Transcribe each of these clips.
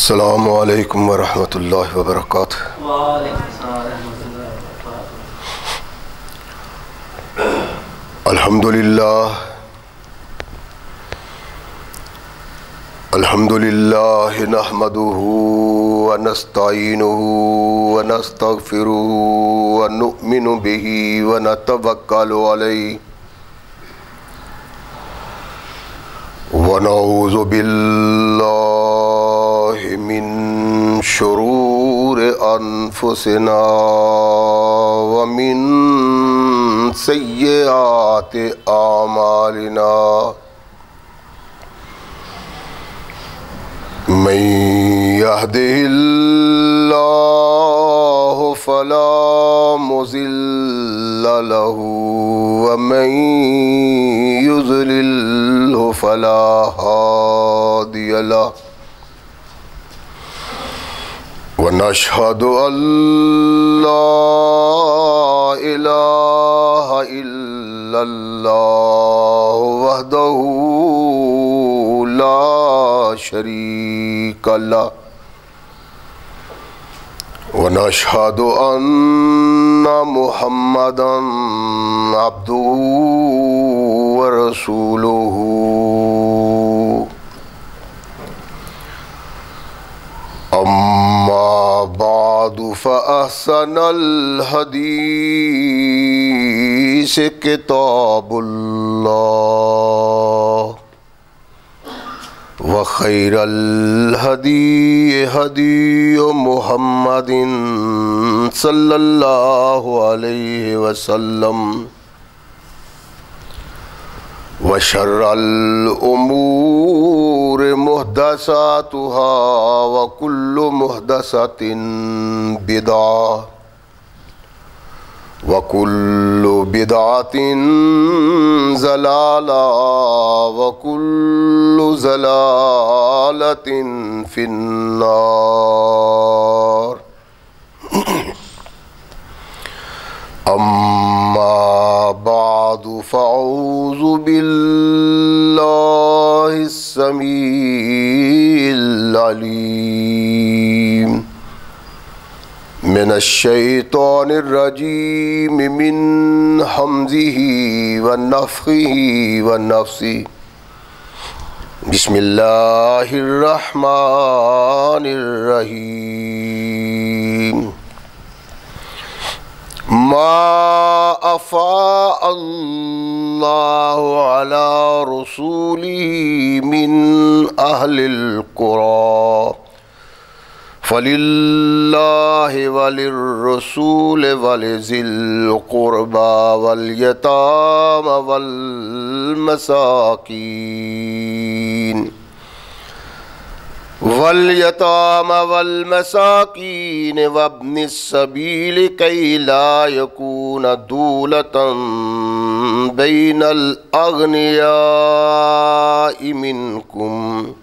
السلام علیکم ورحمۃ اللہ وبرکاتہ۔ وعلیکم السلام ورحمۃ اللہ وبرکاتہ۔ الحمد للہ نحمدہ ونستعینہ ونستغفرہ ونؤمن بہ ونتوکل علیہ ونعوذ باللہ من شرور انفسنا ومن سیئات اعمالنا من يهده الله فلا مضل له ومن يضلل فلا هادي له ونشهد أن لا إله إلا الله وحده لا شريك له ونشهد أن محمدا عبده ورسوله أما بعد فأحسن الحديث كتاب الله وخير الهدي هدي محمد صلى الله عليه وسلم وشر الأمور محدثاتها وكل محدثة بدعة وكل بدعة ضلالة وكل ضلالة في النار أما بعد فأعوذ بالله السميع العليم من الشيطان الرجيم من همزه ونفخه ونفثه بسم الله الرحمن الرحيم ما أفاء الله على رسوله من أهل القرى فلله وللرسول ولذي القربى واليتامى والمساكين وابن السبيل كي لا يكون دولة بين الأغنياء منكم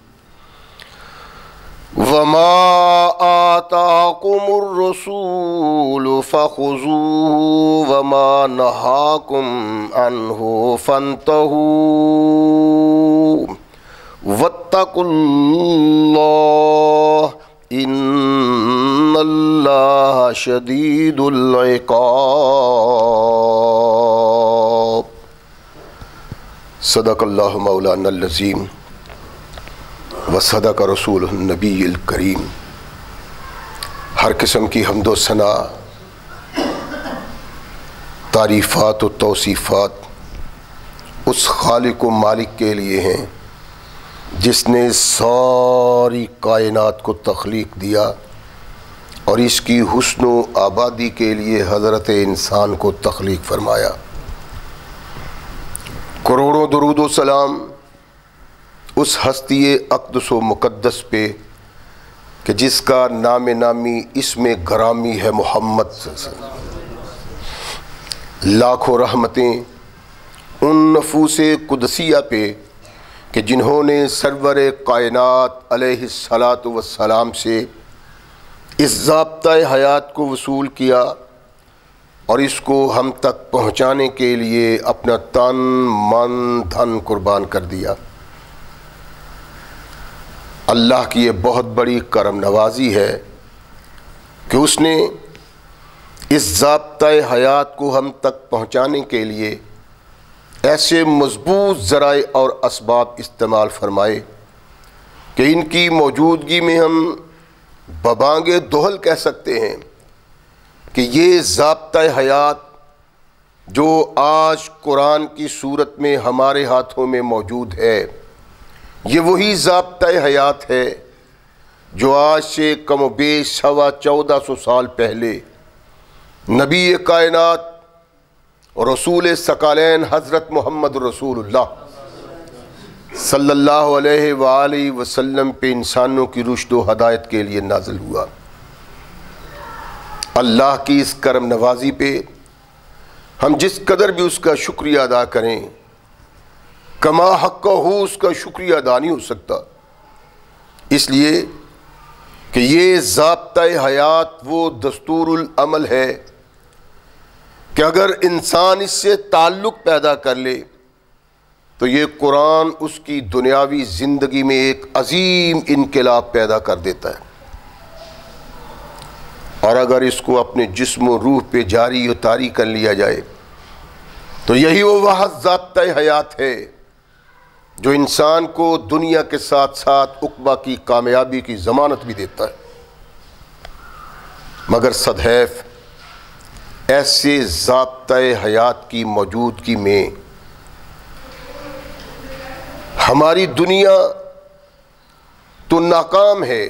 وما آتاكم الرسول فخذوه وما نهاكم عنه فانتهوا واتقوا الله إن الله شديد العقاب صدق الله مولانا العظيم وصدق رسول النبی الکریم۔ ہر قسم کی حمد و ثنا، تعریفات و توصیفات اس خالق و مالک کے لیے ہیں جس نے ساری کائنات کو تخلیق دیا اور اس کی حسن و آبادی کے لیے حضرت انسان کو تخلیق فرمایا۔ کروڑوں درود و سلام اس ہستی اقدس و مقدس پہ کہ جس کا نام نامی اسم گرامی ہے محمد صلی اللہ علیہ وسلم۔ لاکھوں رحمتیں ان نفوس قدسیہ پہ کہ جنہوں نے سرور کائنات علیہ الصلاۃ والسلام سے اس ضابطۂ حیات کو وصول کیا اور اس کو ہم تک پہنچانے کے لیے اپنا تن من دھن قربان کر دیا۔ اللہ کی یہ بہت بڑی کرم نوازی ہے کہ اس نے اس ضابطۂ حیات کو ہم تک پہنچانے کے لیے ایسے مضبوط ذرائع اور اسباب استعمال فرمائے کہ ان کی موجودگی میں ہم ببانگ دہل کہہ سکتے ہیں کہ یہ ضابطۂ حیات جو آج قرآن کی صورت میں ہمارے ہاتھوں میں موجود ہے، یہ وہی ضابطۂ حیات ہے جو آج سے کم و بیش 1450 سال پہلے نبی کائنات رسول ثقلین حضرت محمد رسول اللہ صلی اللہ علیہ وآلہ وسلم پہ انسانوں کی رشد و ہدایت کے لیے نازل ہوا۔ اللہ کی اس کرم نوازی پہ ہم جس قدر بھی اس کا شکریہ ادا کریں، کما حق ہو اس کا شکریہ ادا نہیں ہو سکتا، اس لیے کہ یہ ضابطۂ حیات وہ دستور العمل ہے کہ اگر انسان اس سے تعلق پیدا کر لے تو یہ قرآن اس کی دنیاوی زندگی میں ایک عظیم انقلاب پیدا کر دیتا ہے، اور اگر اس کو اپنے جسم و روح پہ جاری و طاری کر لیا جائے تو یہی وہ واحد ضابطۂ حیات ہے جو انسان کو دنیا کے ساتھ ساتھ عقبہ کی کامیابی کی ضمانت بھی دیتا ہے۔ مگر صدحیف ایسے ضابطۂ حیات کی موجودگی میں ہماری دنیا تو ناکام ہے،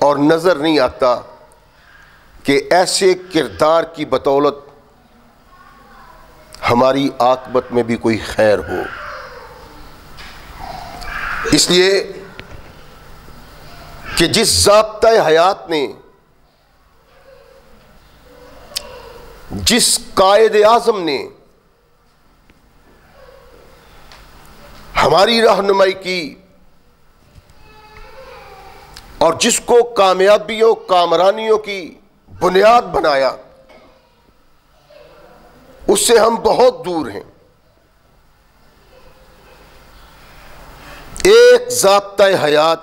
اور نظر نہیں آتا کہ ایسے کردار کی بدولت ہماری عاقبت میں بھی کوئی خیر ہو۔ اس لیے کہ جس ضابطۂ حیات نے، جس قائد اعظم نے ہماری رہنمائی کی اور جس کو کامیابیوں کامرانیوں کی بنیاد بنایا، اس سے ہم بہت دور ہیں۔ ایک ضابطۂ حیات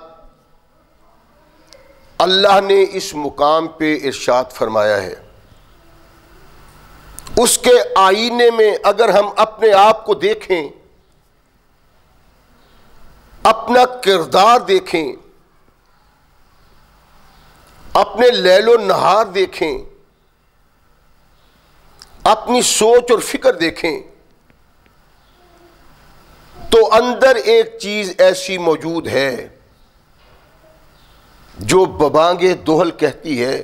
اللہ نے اس مقام پہ ارشاد فرمایا ہے، اس کے آئینے میں اگر ہم اپنے آپ کو دیکھیں، اپنا کردار دیکھیں، اپنے لیل و نہار دیکھیں، اپنی سوچ اور فکر دیکھیں، تو اندر ایک چیز ایسی موجود ہے جو ببانگ دہل کہتی ہے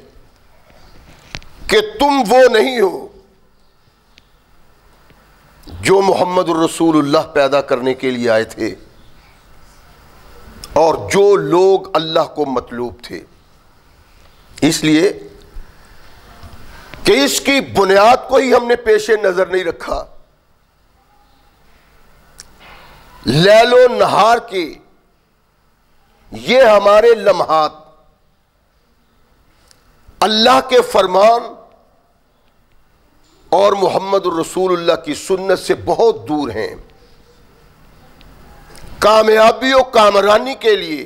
کہ تم وہ نہیں ہو جو محمد الرسول اللہ پیدا کرنے کے لیے آئے تھے اور جو لوگ اللہ کو مطلوب تھے۔ اس لیے کہ اس کی بنیاد کو ہی ہم نے پیش نظر نہیں رکھا، لیل و نہار کے یہ ہمارے لمحات اللہ کے فرمان اور محمد الرسول اللہ کی سنت سے بہت دور ہیں۔ کامیابی و کامرانی کے لیے،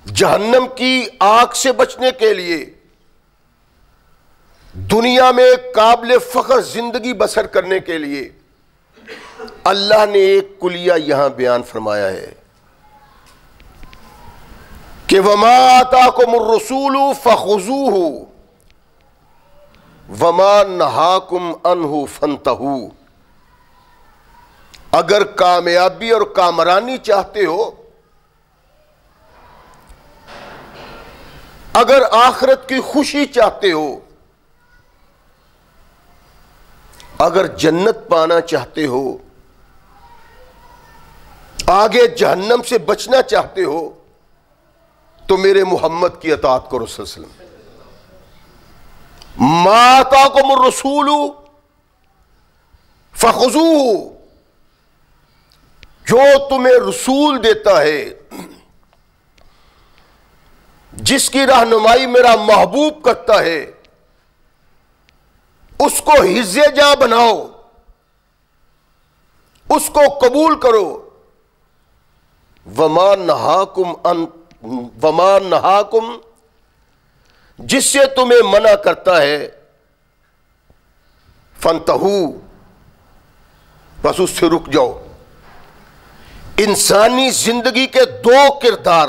جہنم کی آگ سے بچنے کے لیے، دنیا میں قابل فخر زندگی بسر کرنے کے لیے اللہ نے ایک کلیہ یہاں بیان فرمایا ہے کہ وَمَا آتَاكُمُ الرَّسُولُ فَخُذُوهُ وَمَا نَهَاكُمْ عَنْهُ فَانْتَهُوا۔ اگر کامیابی اور کامرانی چاہتے ہو، اگر آخرت کی خوشی چاہتے ہو، اگر جنت پانا چاہتے ہو، آگے جہنم سے بچنا چاہتے ہو، تو میرے محمد کی اطاعت کرو صلی اللہ علیہ وسلم۔ ما آتاکم الرسول فخذوہ، جو تمہیں رسول دیتا ہے، جس کی رہنمائی میرا محبوب کرتا ہے، اس کو حفظ جا بناؤ، اس کو قبول کرو، وما نہاکم جس سے تمہیں منع کرتا ہے فانتہو بس اس سے رک جاؤ. انسانی زندگی کے دو کردار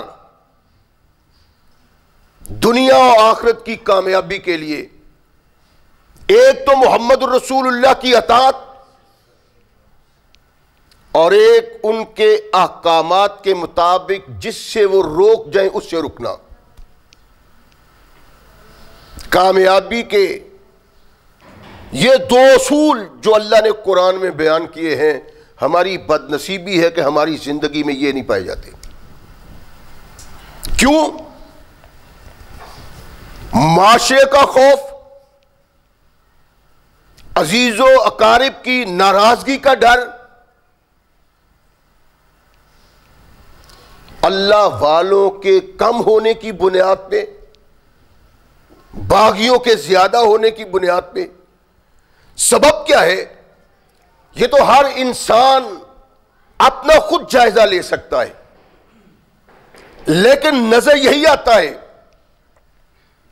دنیا و آخرت کی کامیابی کے لیے، ایک تو محمد الرسول اللہ کی اطاعت اور ایک ان کے احکامات کے مطابق جس سے وہ روک جائیں اس سے رکنا. کامیابی کے یہ دو اصول جو اللہ نے قرآن میں بیان کیے ہیں، ہماری بد نصیبی ہے کہ ہماری زندگی میں یہ نہیں پائے جاتے. کیوں؟ معاشرے کا خوف، عزیز و اقارب کی ناراضگی کا ڈر، اللہ والوں کے کم ہونے کی بنیاد پہ، باغیوں کے زیادہ ہونے کی بنیاد پہ. سبب کیا ہے؟ یہ تو ہر انسان اپنا خود جائزہ لے سکتا ہے، لیکن نظر یہی آتا ہے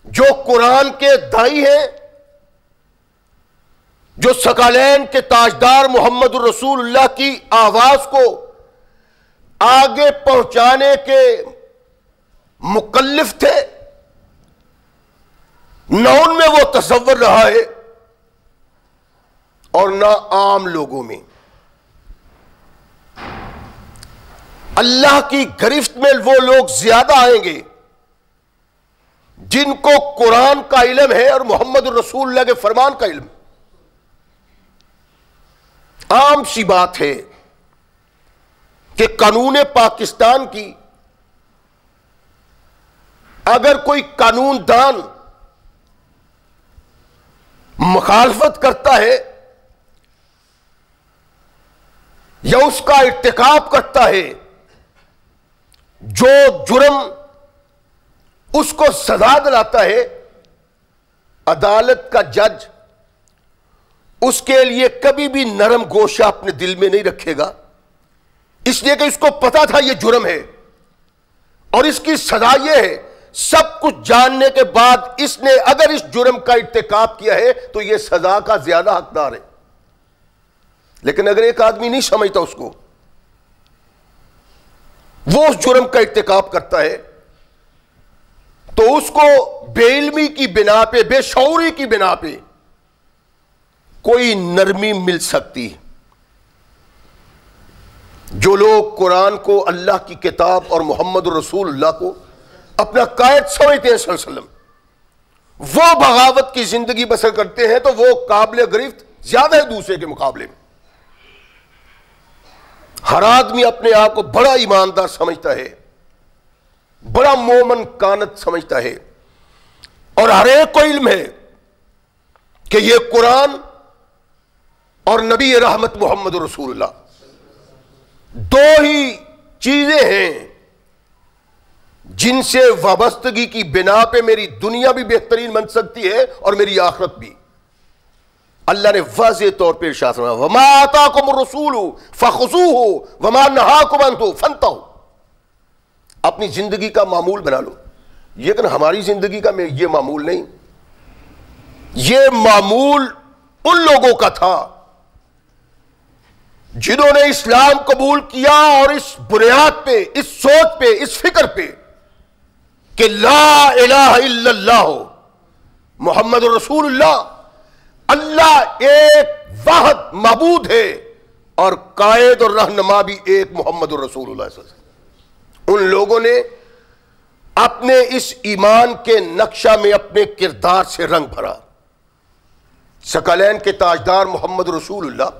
جو قرآن کے داعی ہیں، جو ثقلین کے تاجدار محمد الرسول اللہ کی آواز کو آگے پہنچانے کے مکلف تھے، نہ ان میں وہ تصور رہا ہے اور نہ عام لوگوں میں. اللہ کی گرفت میں وہ لوگ زیادہ آئیں گے جن کو قرآن کا علم ہے اور محمد الرسول اللہ کے فرمان کا علم. عام سی بات ہے کہ قانون پاکستان کی اگر کوئی قانون دان مخالفت کرتا ہے یا اس کا ارتکاب کرتا ہے، جو جرم اس کو سزا دلاتا ہے، عدالت کا جج اس کے لیے کبھی بھی نرم گوشہ اپنے دل میں نہیں رکھے گا، اس لیے کہ اس کو پتا تھا یہ جرم ہے اور اس کی سزا یہ ہے. سب کچھ جاننے کے بعد اس نے اگر اس جرم کا ارتکاب کیا ہے تو یہ سزا کا زیادہ حقدار ہے. لیکن اگر ایک آدمی نہیں سمجھتا اس کو، وہ اس جرم کا ارتکاب کرتا ہے، تو اس کو بے علمی کی بنا پہ، بے شعوری کی بنا پہ کوئی نرمی مل سکتی. جو لوگ قرآن کو، اللہ کی کتاب اور محمد رسول اللہ کو اپنا قائد سمجھتے ہیں صلی اللہ علیہ وسلم، وہ بغاوت کی زندگی بسر کرتے ہیں تو وہ قابل گرفت زیادہ ہے دوسرے کے مقابلے میں. ہر آدمی اپنے آپ کو بڑا ایماندار سمجھتا ہے، بڑا مومن کانت سمجھتا ہے، اور ہر ایک کو علم ہے کہ یہ قرآن اور نبی رحمت محمد رسول اللہ دو ہی چیزیں ہیں جن سے وابستگی کی بنا پہ میری دنیا بھی بہترین بن سکتی ہے اور میری آخرت بھی. اللہ نے واضح طور پہ ارشاد فرمایا وما آتاکم الرسول فخذوہ وما نہاکم عنہ فانتہوا. اپنی زندگی کا معمول بنا لو، لیکن ہماری زندگی کا یہ معمول نہیں. یہ معمول ان لوگوں کا تھا جنہوں نے اسلام قبول کیا اور اس بنیاد پہ، اس سوچ پہ، اس فکر پہ کہ لا الہ الا اللہ محمد رسول اللہ، اللہ ایک واحد معبود ہے اور قائد اور رہنما بھی ایک محمد الرسول اللہ صلی اللہ علیہ وسلم. ان لوگوں نے اپنے اس ایمان کے نقشہ میں اپنے کردار سے رنگ بھرا. ثقلین کے تاجدار محمد رسول اللہ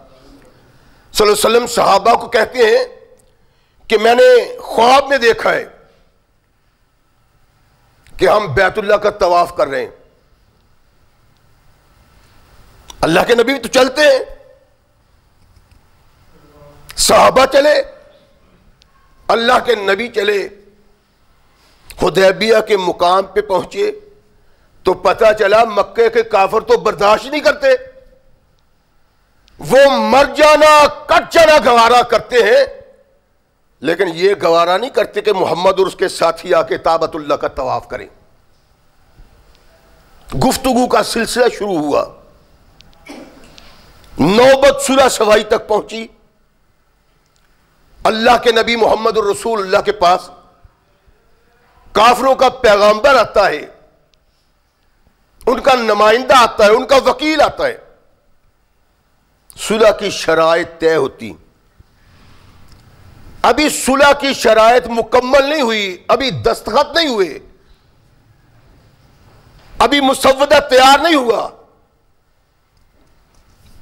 صلی اللہ علیہ وسلم صحابہ کو کہتے ہیں کہ میں نے خواب میں دیکھا ہے کہ ہم بیت اللہ کا طواف کر رہے ہیں. اللہ کے نبی تو چلتے ہیں، صحابہ چلے، اللہ کے نبی چلے. حدیبیہ کے مقام پہ پہنچے تو پتہ چلا مکے کے کافر تو برداشت نہیں کرتے، وہ مر جانا کٹ جانا گوارا کرتے ہیں لیکن یہ گوارا نہیں کرتے کہ محمد اور اس کے ساتھی آ کے تابت اللہ کا طواف کریں. گفتگو کا سلسلہ شروع ہوا, نوبت صلح سوائی تک پہنچی. اللہ کے نبی محمد الرسول اللہ کے پاس کافروں کا پیغامبر آتا ہے, ان کا نمائندہ آتا ہے, ان کا وکیل آتا ہے. صلح کی شرائط طے ہوتی. ابھی صلح کی شرائط مکمل نہیں ہوئی, ابھی دستخط نہیں ہوئے, ابھی مسودہ تیار نہیں ہوا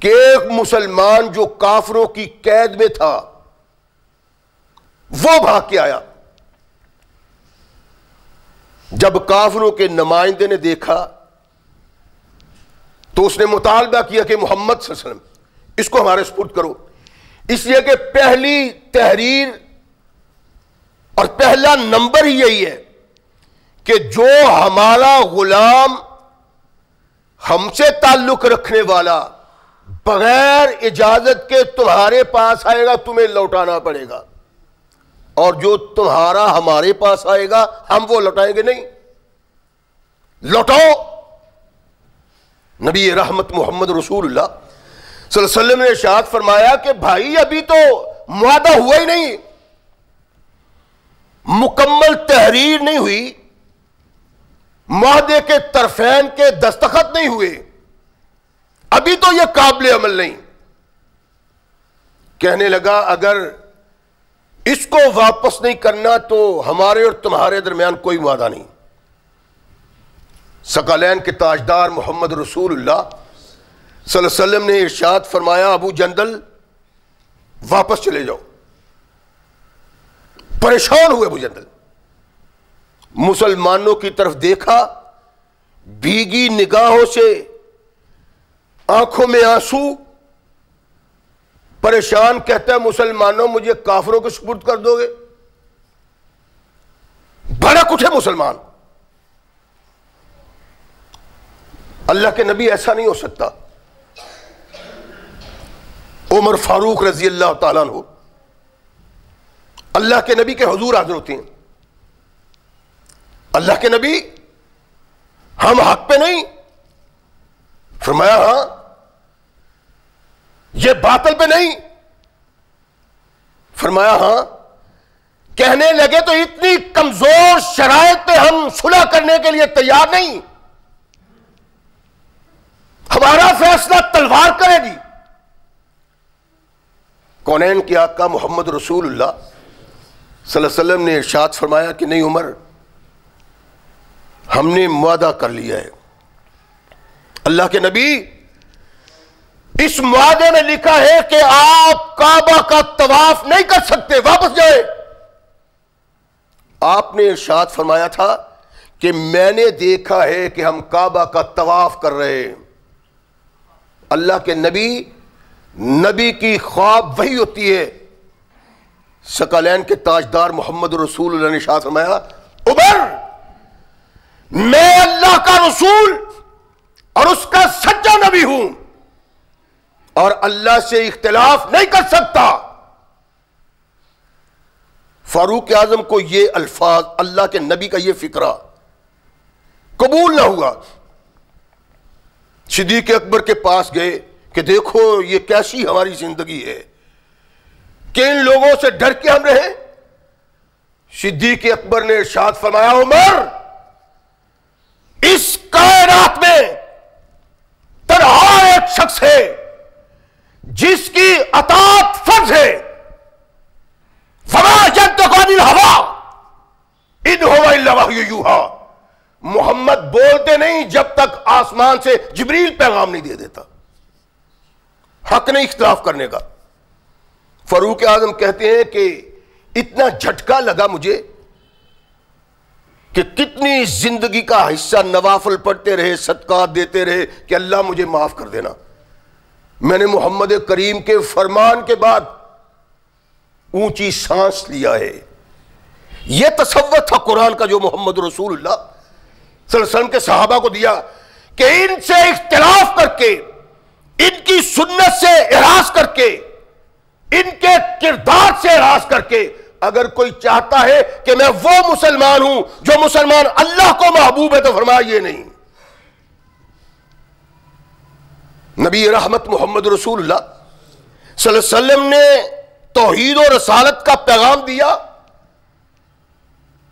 کہ ایک مسلمان جو کافروں کی قید میں تھا وہ بھاگ کے آیا. جب کافروں کے نمائندے نے دیکھا تو اس نے مطالبہ کیا کہ محمد صلی اللہ علیہ وسلم اس کو ہمارے سپرد کرو, اس لیے کہ پہلی تحریر اور پہلا نمبر ہی یہی ہے کہ جو ہمارا غلام ہم سے تعلق رکھنے والا بغیر اجازت کے تمہارے پاس آئے گا تمہیں لوٹانا پڑے گا, اور جو تمہارا ہمارے پاس آئے گا ہم وہ لوٹائیں گے نہیں. لوٹاؤ. نبی رحمت محمد رسول اللہ صلی اللہ علیہ وسلم نے ارشاد فرمایا کہ بھائی ابھی تو معاہدہ ہوا ہی نہیں, مکمل تحریر نہیں ہوئی, معاہدے کے طرفین کے دستخط نہیں ہوئے, ابھی تو یہ قابل عمل نہیں. کہنے لگا اگر اس کو واپس نہیں کرنا تو ہمارے اور تمہارے درمیان کوئی وعدہ نہیں. ثقلین کے تاجدار محمد رسول اللہ صلی اللہ علیہ وسلم نے ارشاد فرمایا ابو جندل واپس چلے جاؤ. پریشان ہوئے ابو جندل, مسلمانوں کی طرف دیکھا, بھیگی نگاہوں سے آنکھوں میں آنسو, پریشان, کہتا ہے مسلمانوں مجھے کافروں کے سپرد کر دو گے؟ بڑا کچھ ہے مسلمان. اللہ کے نبی ایسا نہیں ہو سکتا. عمر فاروق رضی اللہ تعالیٰ عنہ اللہ کے نبی کے حضور حاضر ہوتے ہیں. اللہ کے نبی ہم حق پہ نہیں؟ فرمایا ہاں. یہ باطل پہ نہیں؟ فرمایا ہاں. کہنے لگے تو اتنی کمزور شرائط پہ ہم صلح کرنے کے لیے تیار نہیں, ہمارا فیصلہ تلوار کرے گی. کونین کے آقا محمد رسول اللہ صلی اللہ علیہ وسلم نے ارشاد فرمایا کہ نہیں عمر, ہم نے معاہدہ کر لیا ہے. اللہ کے نبی اس معاہدے میں لکھا ہے کہ آپ کعبہ کا طواف نہیں کر سکتے, واپس جائیں. آپ نے ارشاد فرمایا تھا کہ میں نے دیکھا ہے کہ ہم کعبہ کا طواف کر رہے ہیں. اللہ کے نبی کی خواب وہی ہوتی ہے. ثقلین کے تاجدار محمد رسول اللہ نے ارشاد فرمایا عمر میں اللہ کا رسول اور اس کا سچا نبی ہوں اور اللہ سے اختلاف نہیں کر سکتا. فاروق اعظم کو یہ الفاظ, اللہ کے نبی کا یہ فکرہ قبول نہ ہوا. صدیق اکبر کے پاس گئے کہ دیکھو یہ کیسی ہماری زندگی ہے کہ ان لوگوں سے ڈر کے ہم رہیں. صدیق اکبر نے ارشاد فرمایا عمر اس کائنات میں تنہا ایک شخص ہے جس کی اطاعت فرض ہے. فما ينطق عن الهوى ان هو الا وحی یوحی. محمد بولتے نہیں جب تک آسمان سے جبریل پیغام نہیں دے دیتا. حق نہیں اختلاف کرنے کا. فاروق اعظم کہتے ہیں کہ اتنا جھٹکا لگا مجھے کہ کتنی زندگی کا حصہ نوافل پڑھتے رہے, صدقات دیتے رہے کہ اللہ مجھے معاف کر دینا. میں نے محمد کریم کے فرمان کے بعد اونچی سانس لیا ہے. یہ تصور تھا قرآن کا جو محمد رسول اللہ صلی اللہ علیہ وسلم کے صحابہ کو دیا کہ ان سے اختلاف کر کے, ان کی سنت سے اعراض کر کے, ان کے کردار سے اعراض کر کے اگر کوئی چاہتا ہے کہ میں وہ مسلمان ہوں جو مسلمان اللہ کو محبوب ہے تو فرمایا یہ نہیں. نبی رحمت محمد رسول اللہ صلی اللہ علیہ وسلم نے توحید و رسالت کا پیغام دیا،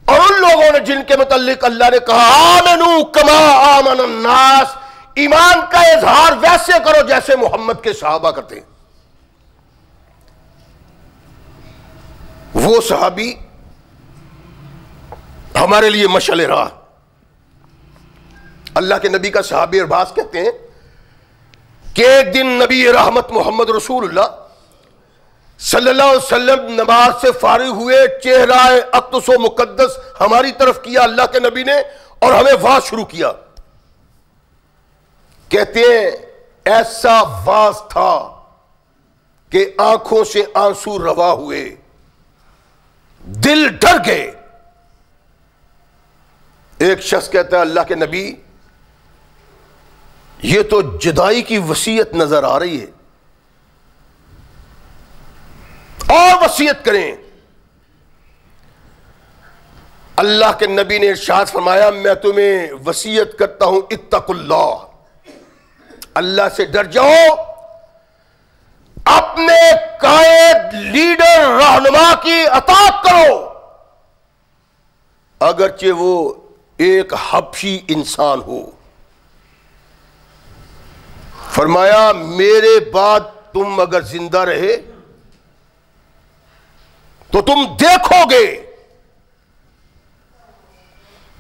اور ان لوگوں نے جن کے متعلق اللہ نے کہا آمنوا کما آمن الناس، ایمان کا اظہار ویسے کرو جیسے محمد کے صحابہ کرتے ہیں. وہ صحابی ہمارے لیے مشعل راہ. اللہ کے نبی کا صحابی ارباز کہتے ہیں کہ ایک دن نبی رحمت محمد رسول اللہ صلی اللہ علیہ وسلم نماز سے فارغ ہوئے، چہرہ اقدس و مقدس ہماری طرف کیا اللہ کے نبی نے، اور ہمیں واز شروع کیا. کہتے ہیں ایسا واز تھا کہ آنکھوں سے آنسو روا ہوئے، دل ڈر گئے. ایک شخص کہتا ہے اللہ کے نبی یہ تو جدائی کی وصیت نظر آ رہی ہے، اور وصیت کریں. اللہ کے نبی نے ارشاد فرمایا میں تمہیں وصیت کرتا ہوں اتقوا اللہ، اللہ سے ڈر جاؤ، اپنے قائد لیڈر رہنما کی اطاعت کرو اگرچہ وہ ایک حبشی انسان ہو. فرمایا میرے بعد تم اگر زندہ رہے تو تم دیکھو گے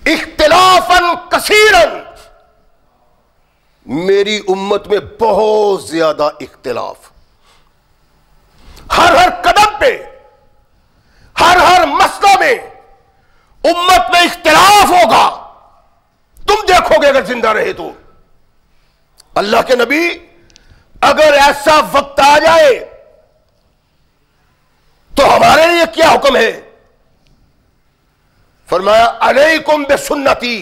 اختلافاً کثیراً، میری امت میں بہت زیادہ اختلاف، ہر قدم پہ، ہر مسئلہ میں امت میں اختلاف ہوگا، تم دیکھو گے اگر زندہ رہے تو. اللہ کے نبی اگر ایسا وقت آ جائے تو ہمارے لیے کیا حکم ہے؟ فرمایا علیکم بسنتی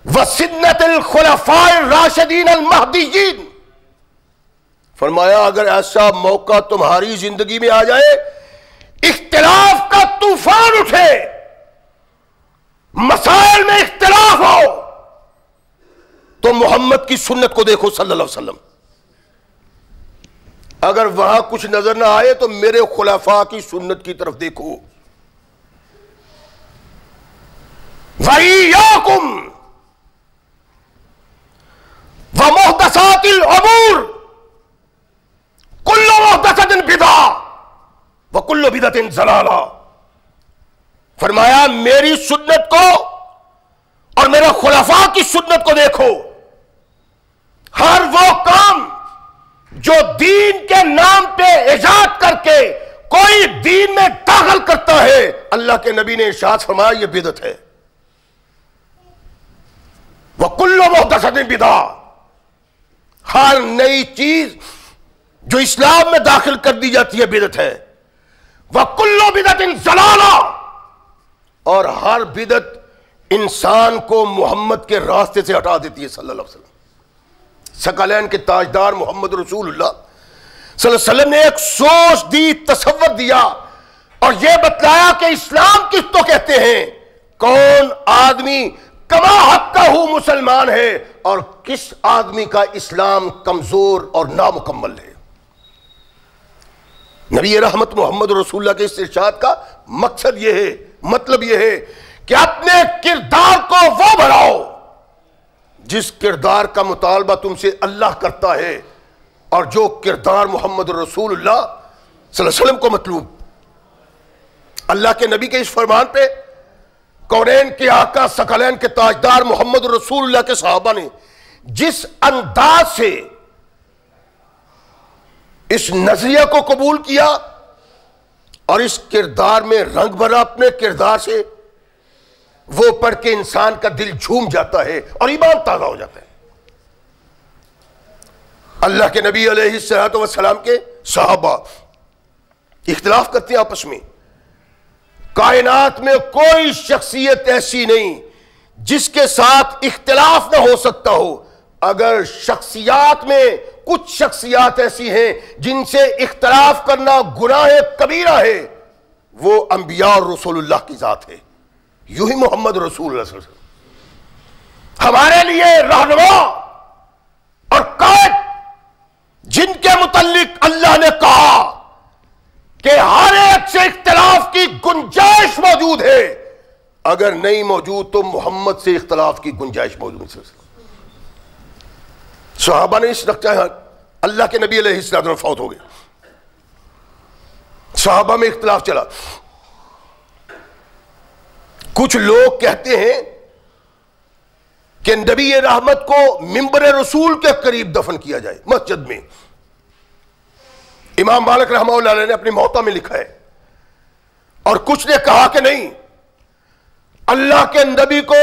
وسنت الخلفاء الراشدین المہدیین. فرمایا اگر ایسا موقع تمہاری زندگی میں آ جائے، اختلاف کا طوفان اٹھے، مسائل میں اختلاف ہو، تو محمد کی سنت کو دیکھو صلی اللہ علیہ وسلم. اگر وہاں کچھ نظر نہ آئے تو میرے خلفاء کی سنت کی طرف دیکھو. وَإِيَّاكُمْ وَمُحْدَثَاتِ الْأُمُورِ كُلُّ مُحْدَثَةٍ بِدْعَةٌ وَكُلُّ بِدْعَةٍ ضَلَالَةٌ. فرمایا میری سنت کو اور میرے خلفاء کی سنت کو دیکھو. ہر وہ کام جو دین کے نام پہ ایجاد کر کے کوئی دین میں داخل کرتا ہے، اللہ کے نبی نے ارشاد فرمایا یہ بدعت ہے. وَكُلُّ مُحْدَثَةٍ بِدْعَةٌ، ہر نئی چیز جو اسلام میں داخل کر دی جاتی ہے بدعت ہے. وَكُلُّ بِدْعَةٍ ضَلَالَةٌ، اور ہر بدعت انسان کو محمد کے راستے سے ہٹا دیتی ہے صلی اللہ علیہ وسلم. ثقلین کے تاجدار محمد رسول اللہ صلی اللہ علیہ وسلم نے ایک سوچ دی، تصور دیا، اور یہ بتلایا کہ اسلام کس کو کہتے ہیں، کون آدمی کما حقہ مسلمان ہے اور کس آدمی کا اسلام کمزور اور نامکمل ہے. نبی رحمت محمد رسول اللہ کے اس ارشاد کا مقصد یہ ہے، مطلب یہ ہے کہ اپنے کردار کو وہ بناؤ جس کردار کا مطالبہ تم سے اللہ کرتا ہے، اور جو کردار محمد رسول اللہ صلی اللہ علیہ وسلم کو مطلوب. اللہ کے نبی کے اس فرمان پہ کونین کے آقا ثقلین کے تاجدار محمد رسول اللہ کے صحابہ نے جس انداز سے اس نظریہ کو قبول کیا اور اس کردار میں رنگ بھرا اپنے کردار سے، وہ پڑھ کے انسان کا دل جھوم جاتا ہے اور ایمان تازہ ہو جاتا ہے. اللہ کے نبی علیہ الصلوۃ والسلام کے صحابہ اختلاف کرتے ہیں آپس میں. کائنات میں کوئی شخصیت ایسی نہیں جس کے ساتھ اختلاف نہ ہو سکتا ہو. اگر شخصیات میں کچھ شخصیات ایسی ہیں جن سے اختلاف کرنا گناہ کبیرہ ہے، وہ انبیاء اور رسول اللہ کی ذات ہے، یوں ہی محمد رسول اللہ صلی اللہ علیہ وسلم ہمارے لیے رہنما اور قائد، جن کے متعلق اللہ نے کہا کہ ہر ایک سے اختلاف کی گنجائش موجود ہے، اگر نہیں موجود تو محمد سے اختلاف کی گنجائش موجود ہے۔ صحابہ نے اس رکھتا ہے اللہ کے نبی علیہ السلام فوت ہو گئے، صحابہ میں اختلاف چلا۔ کچھ لوگ کہتے ہیں کہ نبی رحمت کو منبر رسول کے قریب دفن کیا جائے مسجد میں۔ امام مالک رحمہ اللہ علیہ نے اپنی موطا میں لکھا ہے، اور کچھ نے کہا کہ نہیں، اللہ کے نبی کو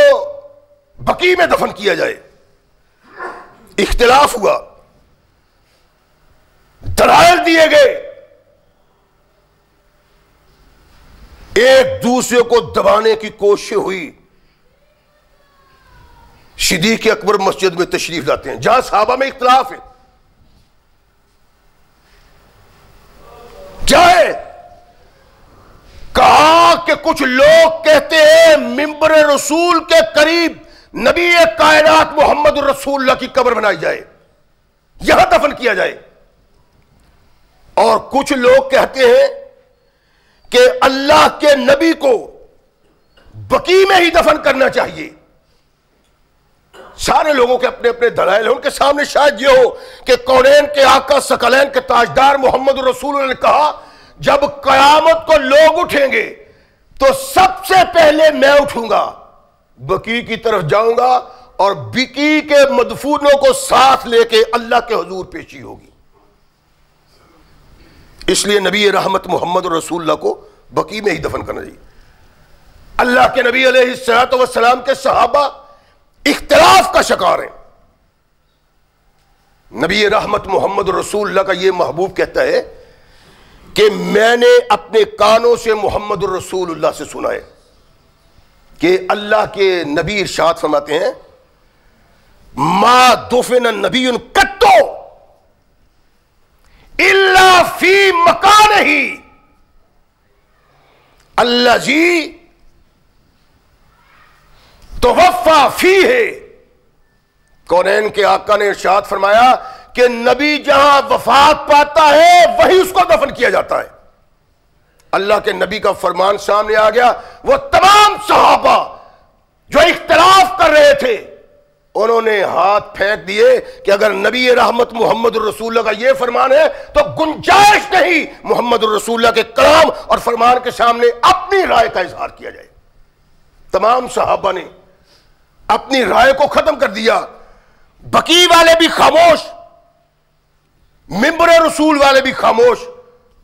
بقیع میں دفن کیا جائے۔ اختلاف ہوا، دلائل دیے گئے، ایک دوسرے کو دبانے کی کوشش ہوئی۔ صدیق اکبر مسجد میں تشریف لاتے ہیں جہاں صحابہ میں اختلاف ہے، جائے کہا کہ کچھ لوگ کہتے ہیں منبر رسول کے قریب نبی کائنات محمد رسول اللہ کی قبر بنائی جائے، یہاں دفن کیا جائے، اور کچھ لوگ کہتے ہیں کہ اللہ کے نبی کو بقیع میں ہی دفن کرنا چاہیے۔ سارے لوگوں کے اپنے اپنے دلائل ہیں، ان کے سامنے شاید یہ ہو کہ کونین کے آقا ثقلین کے تاجدار محمد رسول اللہ نے کہا جب قیامت کو لوگ اٹھیں گے تو سب سے پہلے میں اٹھوں گا، بقیع کی طرف جاؤں گا اور بقیع کے مدفونوں کو ساتھ لے کے اللہ کے حضور پیشی ہوگی۔ اس لیے نبی رحمت محمد رسول اللہ کو بقیع میں ہی دفن کرنا چاہیے۔ اللہ کے نبی علیہ الصلوۃ والسلام کے صحابہ اختلاف کا شکار ہیں۔ نبی رحمت محمد رسول اللہ کا یہ محبوب کہتا ہے کہ میں نے اپنے کانوں سے محمد رسول اللہ سے سنا ہے کہ اللہ کے نبی ارشاد فرماتے ہیں ما دفن نبی قط الا فی مکانہ الذی توفی فیہ۔ کونین کے آقا نے ارشاد فرمایا کہ نبی جہاں وفات پاتا ہے وہی اس کو دفن کیا جاتا ہے۔ اللہ کے نبی کا فرمان سامنے آ گیا، وہ تمام صحابہ جو اختلاف کر رہے تھے انہوں نے ہاتھ پھینک دیے کہ اگر نبی رحمت محمد رسول اللہ کا یہ فرمان ہے تو گنجائش نہیں محمد رسول اللہ کے کلام اور فرمان کے سامنے اپنی رائے کا اظہار کیا جائے۔ تمام صحابہ نے اپنی رائے کو ختم کر دیا، بقیع والے بھی خاموش، منبر رسول والے بھی خاموش۔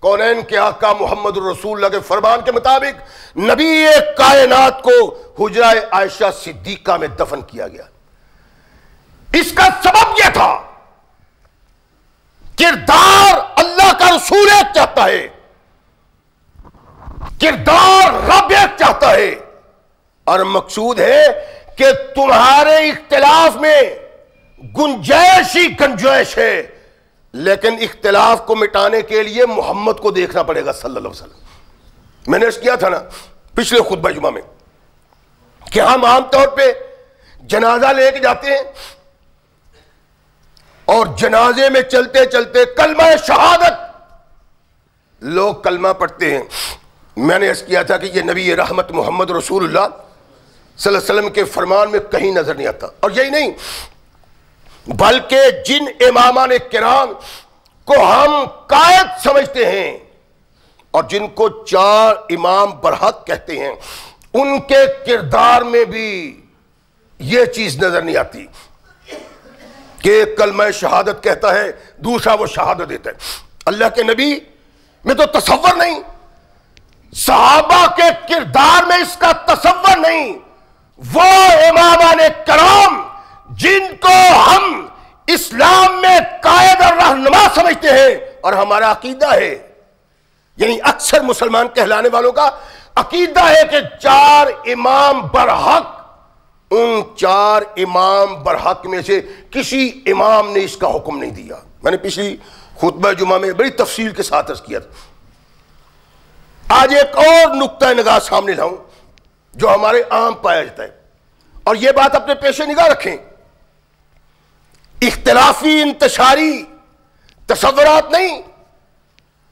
کونین کے آقا محمد رسول اللہ کے فرمان کے مطابق نبی کائنات کو حجرہ عائشہ صدیقہ میں دفن کیا گیا۔ اس کا سبب یہ تھا، کردار اللہ کا رسول ایک چاہتا ہے، کردار رب ایک چاہتا ہے، اور مقصود ہے کہ تمہارے اختلاف میں گنجائش ہی گنجائش ہے، لیکن اختلاف کو مٹانے کے لیے محمد کو دیکھنا پڑے گا صلی اللہ علیہ وسلم۔ میں نے اس کیا تھا نا پچھلے خطبہ جمعہ میں کہ ہم عام طور پہ جنازہ لے کے جاتے ہیں اور جنازے میں چلتے چلتے کلمہ شہادت لوگ کلمہ پڑھتے ہیں۔ میں نے اس کیا تھا کہ یہ نبی رحمت محمد رسول اللہ صلی اللہ علیہ وسلم کے فرمان میں کہیں نظر نہیں آتا، اور یہی نہیں بلکہ جن امامان کرام کو ہم قائد سمجھتے ہیں اور جن کو چار امام برحق کہتے ہیں ان کے کردار میں بھی یہ چیز نظر نہیں آتی کہ ایک کلمہ شہادت کہتا ہے دوسرا وہ شہادت دیتا ہے۔ اللہ کے نبی میں تو تصور نہیں، صحابہ کے کردار میں اس کا تصور نہیں۔ وہ امامان کرام جن کو ہم اسلام میں قائد اور رہنما سمجھتے ہیں اور ہمارا عقیدہ ہے، یعنی اکثر مسلمان کہلانے والوں کا عقیدہ ہے کہ چار امام برحق، ان چار امام برحق میں سے کسی امام نے اس کا حکم نہیں دیا۔ میں نے پچھلی خطبہ جمعہ میں بڑی تفصیل کے ساتھ عرض کیا تھا۔ آج ایک اور نقطہ نگاہ سامنے لاؤں جو ہمارے عام پایا جاتا ہے، اور یہ بات اپنے پیش نگاہ رکھیں، اختلافی انتشاری تصورات نہیں،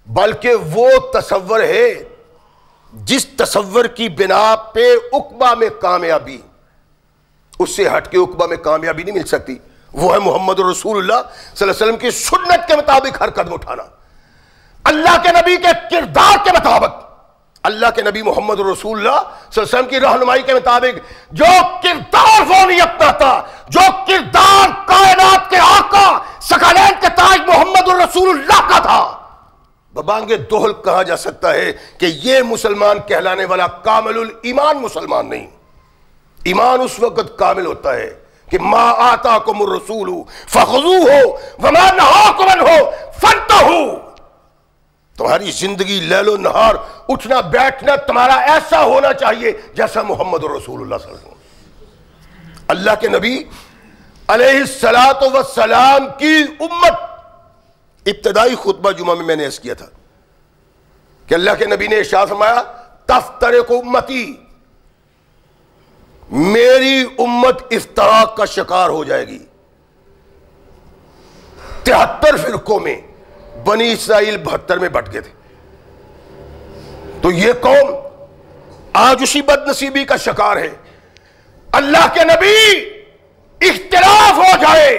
بلکہ وہ تصور ہے جس تصور کی بنا پہ عقبہ میں کامیابی، اس سے ہٹ کے عقبہ میں کامیابی نہیں مل سکتی، وہ ہے محمد رسول اللہ صلی اللہ علیہ وسلم کی سنت کے مطابق ہر قدم اٹھانا، اللہ کے نبی کے کردار کے مطابق، اللہ کے نبی محمد رسول اللہ صلی اللہ علیہ وسلم کی رہنمائی کے مطابق جو کردار وہ نہیں اپناتا، جو کردار کائنات کے آقا ثقلین کے تاج محمد رسول اللہ کا تھا، ببانگ دوہل کہا جا سکتا ہے کہ یہ مسلمان کہلانے والا کامل الایمان مسلمان نہیں۔ ایمان اس وقت کامل ہوتا ہے کہ ما آتاکم الرسول فخذوہ وما نہاکم عنہ فانتہوا، تمہاری زندگی لیل و نہار اٹھنا بیٹھنا تمہارا ایسا ہونا چاہیے جیسا محمد رسول اللہ صلی اللہ علیہ وسلم۔ اللہ کے نبی علیہ السلام کی امت، ابتدائی خطبہ جمعہ میں نے عرض کیا تھا کہ اللہ کے نبی نے ارشاد فرمایا تفترق امتی، میری امت افتراق کا شکار ہو جائے گی۔ 73 فرقوں میں بنی اسرائیل 72 میں بٹ گئے تھے، تو یہ قوم آج اسی بد نصیبی کا شکار ہے۔ اللہ کے نبی اختلاف ہو جائے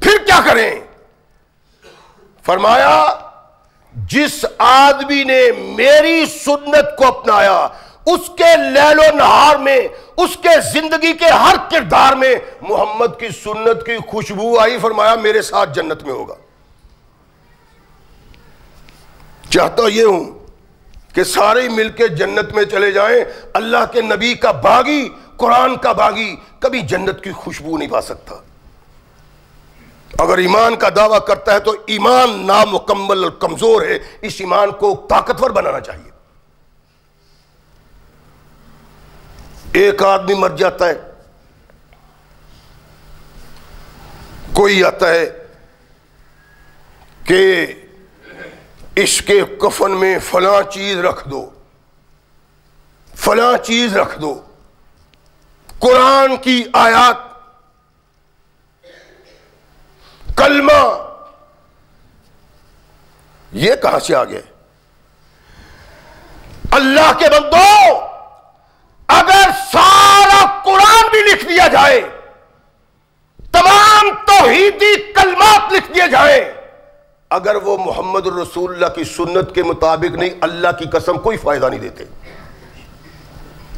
پھر کیا کریں؟ فرمایا جس آدمی نے میری سنت کو اپنایا، اس کے لیل و نہار میں، اس کے زندگی کے ہر کردار میں محمد کی سنت کی خوشبو آئی، فرمایا میرے ساتھ جنت میں ہوگا۔ چاہتا یہ ہوں کہ سارے مل کے جنت میں چلے جائیں، اللہ کے نبی کا باغی، قرآن کا باغی کبھی جنت کی خوشبو نہیں پا سکتا۔ اگر ایمان کا دعویٰ کرتا ہے تو ایمان نامکمل اور کمزور ہے، اس ایمان کو طاقتور بنانا چاہیے۔ ایک آدمی مر جاتا ہے، کوئی آتا ہے کہ اس کے کفن میں فلاں چیز رکھ دو، فلاں چیز رکھ دو، قرآن کی آیات، کلمہ، یہ کہاں سے آ گئے؟ اللہ کے بندو، اگر سارا قرآن بھی لکھ دیا جائے، تمام توحیدی کلمات لکھ دیے جائیں، اگر وہ محمد رسول اللہ کی سنت کے مطابق نہیں، اللہ کی قسم کوئی فائدہ نہیں دیتے۔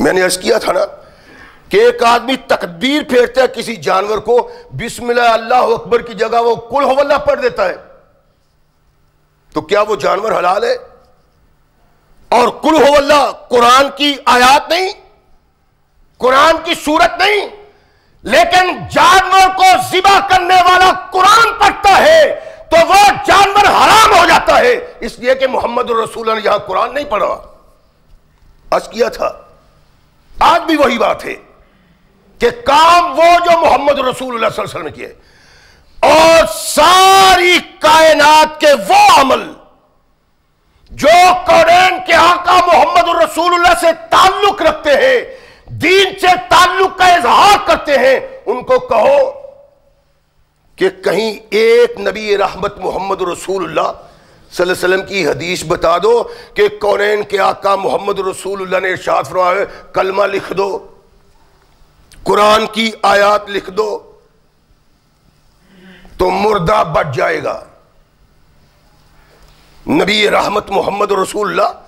میں نے عرض کیا تھا نا کہ ایک آدمی تکبیر پھیرتا ہے کسی جانور کو، بسم اللہ اللہ اکبر کی جگہ وہ قل ہو اللہ پڑھ دیتا ہے، تو کیا وہ جانور حلال ہے؟ اور قل ہو اللہ قرآن کی آیات نہیں، قرآن کی سورت نہیں، لیکن جانور کو ذبح کرنے والا قرآن پڑھتا ہے تو وہ جانور حرام ہو جاتا ہے، اس لیے کہ محمد رسول اللہ نے یہاں قرآن نہیں پڑھا۔ عرض کیا تھا، آج بھی وہی بات ہے کہ کام وہ جو محمد رسول اللہ صلی اللہ علیہ وسلم نے کیے، اور ساری کائنات کے وہ عمل جو کونین کے آقا محمد رسول اللہ سے تعلق رکھتے ہیں، دین سے تعلق کا اظہار کرتے ہیں، ان کو کہو کہ کہیں ایک نبی رحمت محمد رسول اللہ صلی اللہ علیہ وسلم کی حدیث بتا دو کہ کونین کے آقا محمد رسول اللہ نے ارشاد فرمایا کلمہ لکھ دو، قرآن کی آیات لکھ دو، تو مردہ بٹ جائے گا۔ نبی رحمت محمد رسول اللہ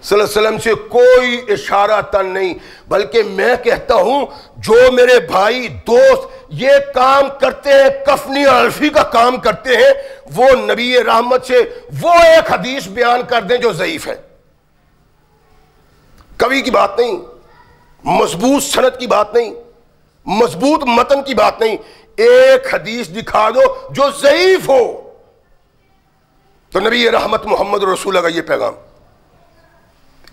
صلی اللہ علیہ وسلم سے کوئی اشارہ تن نہیں، بلکہ میں کہتا ہوں جو میرے بھائی دوست یہ کام کرتے ہیں، کفنی الفی کا کام کرتے ہیں، وہ نبی رحمت سے وہ ایک حدیث بیان کر دیں جو ضعیف ہے، کبھی کی بات نہیں، مضبوط سند کی بات نہیں، مضبوط متن کی بات نہیں، ایک حدیث دکھا دو جو ضعیف ہو، تو نبی رحمت محمد رسول اللہ کا یہ پیغام۔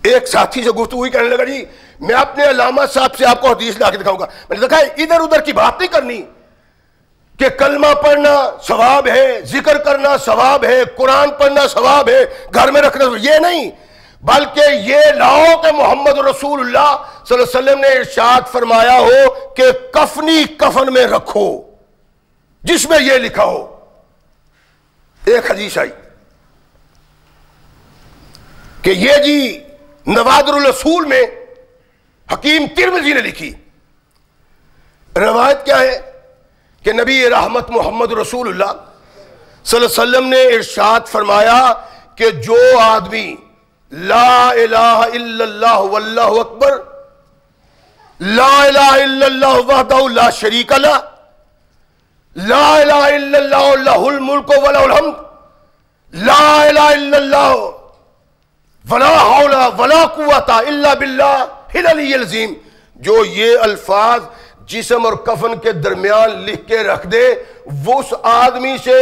ایک ساتھی سے گفتگو ہوئی، کہنے لگا جی میں اپنے علامہ صاحب سے آپ کو حدیث لا کے دکھاؤں گا۔ میں نے دیکھا ادھر ادھر کی بات نہیں کرنی، کہ کلمہ پڑھنا ثواب ہے، ذکر کرنا ثواب ہے، قرآن پڑھنا ثواب ہے، گھر میں رکھنا، یہ نہیں، بلکہ یہ لاؤ کہ محمد رسول اللہ صلی اللہ علیہ وسلم نے ارشاد فرمایا ہو کہ کفنی کفن میں رکھو جس میں یہ لکھا ہو۔ ایک حدیث آئی کہ یہ جی نوادر الاصول میں حکیم ترمذی نے لکھی، روایت کیا ہے کہ نبی رحمت محمد رسول اللہ صلی اللہ علیہ وسلم نے ارشاد فرمایا کہ جو آدمی لا الہ الا اللہ واللہ اکبر، لا الہ الا اللہ وحدہ لا شریک لہ، لا الہ الا اللہ لہ الملک ولہ الحمد، لا الہ الا اللہ ولا حول ولا قوت الا باللہ العلی العظیم، جو یہ الفاظ جسم اور کفن کے درمیان لکھ کے رکھ دے، وہ اس آدمی سے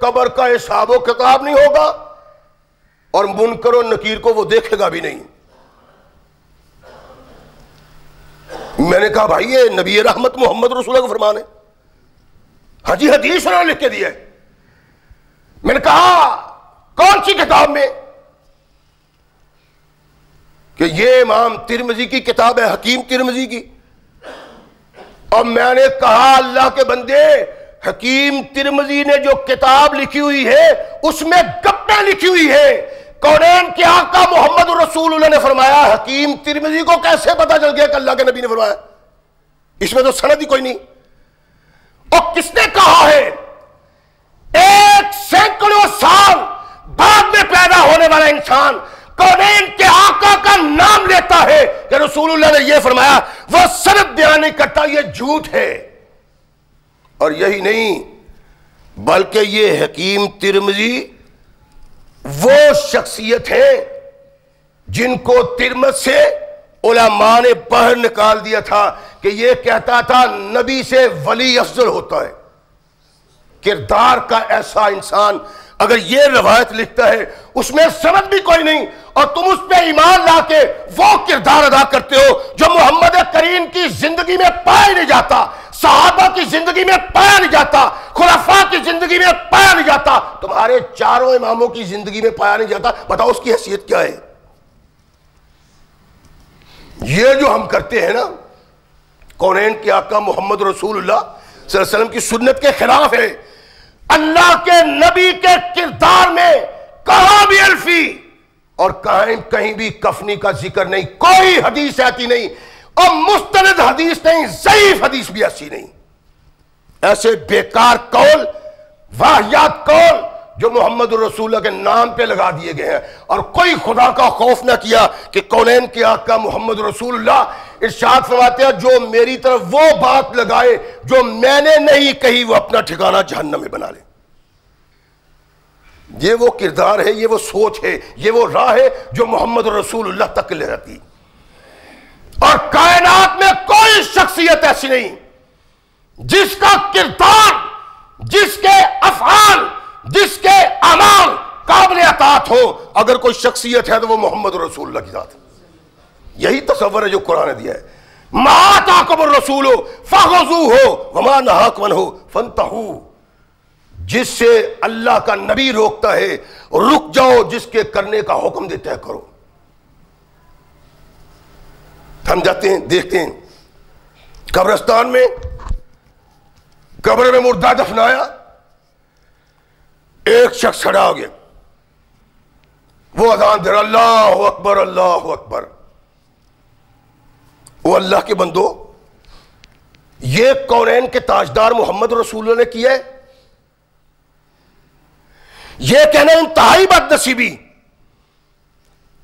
قبر کا حساب و کتاب نہیں ہوگا اور منکر و نکیر کو وہ دیکھے گا بھی نہیں۔ میں نے کہا بھائی یہ نبی رحمت محمد رسول اللہ کا فرمان ہے، ہاں جی حدیث انہوں نے لکھ کے دیا ہے۔ میں نے کہا کون سی کتاب میں؟ کہ یہ امام ترمذی کی کتاب ہے، حکیم ترمذی کی۔ اور میں نے کہا اللہ کے بندے، حکیم ترمذی نے جو کتاب لکھی ہوئی ہے اس میں گپیں لکھی ہوئی ہے، کونین کے آقا محمد رسول اللہ نے فرمایا، حکیم ترمذی کو کیسے پتا چل گیا کہ اللہ کے نبی نے فرمایا؟ اس میں تو سند ہی کوئی نہیں۔ اور کس نے کہا ہے؟ ایک سینکڑوں سال بعد میں پیدا ہونے والا انسان کونین کے آقا کا نام لیتا ہے کہ رسول اللہ نے یہ فرمایا، وہ سند بیان نہیں کرتا، یہ جھوٹ ہے۔ اور یہی نہیں بلکہ یہ حکیم ترمذی وہ شخصیت ہے جن کو ترمذ سے علماء نے باہر نکال دیا تھا کہ یہ کہتا تھا نبی سے ولی افضل ہوتا ہے۔ کردار کا ایسا انسان اگر یہ روایت لکھتا ہے اس میں سند بھی کوئی نہیں اور تم اس پہ ایمان لا کے وہ کردار ادا کرتے ہو جو محمد کریم کی زندگی میں پایا نہیں جاتا، صحابہ کی زندگی میں پایا نہیں جاتا، خلفاء کی زندگی میں پایا نہیں جاتا، تمہارے چاروں اماموں کی زندگی میں پایا نہیں جاتا، بتاؤ اس کی حیثیت کیا ہے؟ یہ جو ہم کرتے ہیں نا کونین کے آقا محمد رسول اللہ صلی اللہ علیہ وسلم کی سنت کے خلاف ہے۔ اللہ کے نبی کے کردار میں کہاں بھی الفی اور کہیں بھی کفنی کا ذکر نہیں، کوئی حدیث آتی نہیں اور مستند حدیث نہیں، ضعیف حدیث بھی ایسی نہیں۔ ایسے بیکار قول، واہیات قول جو محمد رسول اللہ کے نام پہ لگا دیے گئے ہیں اور کوئی خدا کا خوف نہ کیا کہ کونین کے آقا محمد رسول اللہ ارشاد فرماتے ہیں جو میری طرف وہ بات لگائے جو میں نے نہیں کہی وہ اپنا ٹھکانہ جہنم میں بنا لے۔ یہ وہ کردار ہے، یہ وہ سوچ ہے، یہ وہ راہ ہے جو محمد رسول اللہ تک لے جاتی۔ اور کائنات میں کوئی شخصیت ایسی نہیں جس کا کردار، جس کے افعال، جس کے اعمال قابل اطاعت ہو۔ اگر کوئی شخصیت ہے تو وہ محمد رسول اللہ کی ذات ہے۔ یہی تصور ہے جو قرآن نے دیا ہے، ما آتاکم الرسول فخذوہ وما نہاکم عنہ فانتہوا۔ جس سے اللہ کا نبی روکتا ہے رک جاؤ، جس کے کرنے کا حکم دیتا ہے کرو۔ ہم جاتے ہیں دیکھتے ہیں قبرستان میں، قبر میں مردہ دفنایا، ایک شخص کھڑا ہو گیا، وہ اذان دے رہا اللہ اکبر اللہ اکبر۔ وہ اللہ کے بندو، یہ کونین کے تاجدار محمد رسول اللہ نے کیا ہے؟ یہ کہنا انتہائی بد نصیبی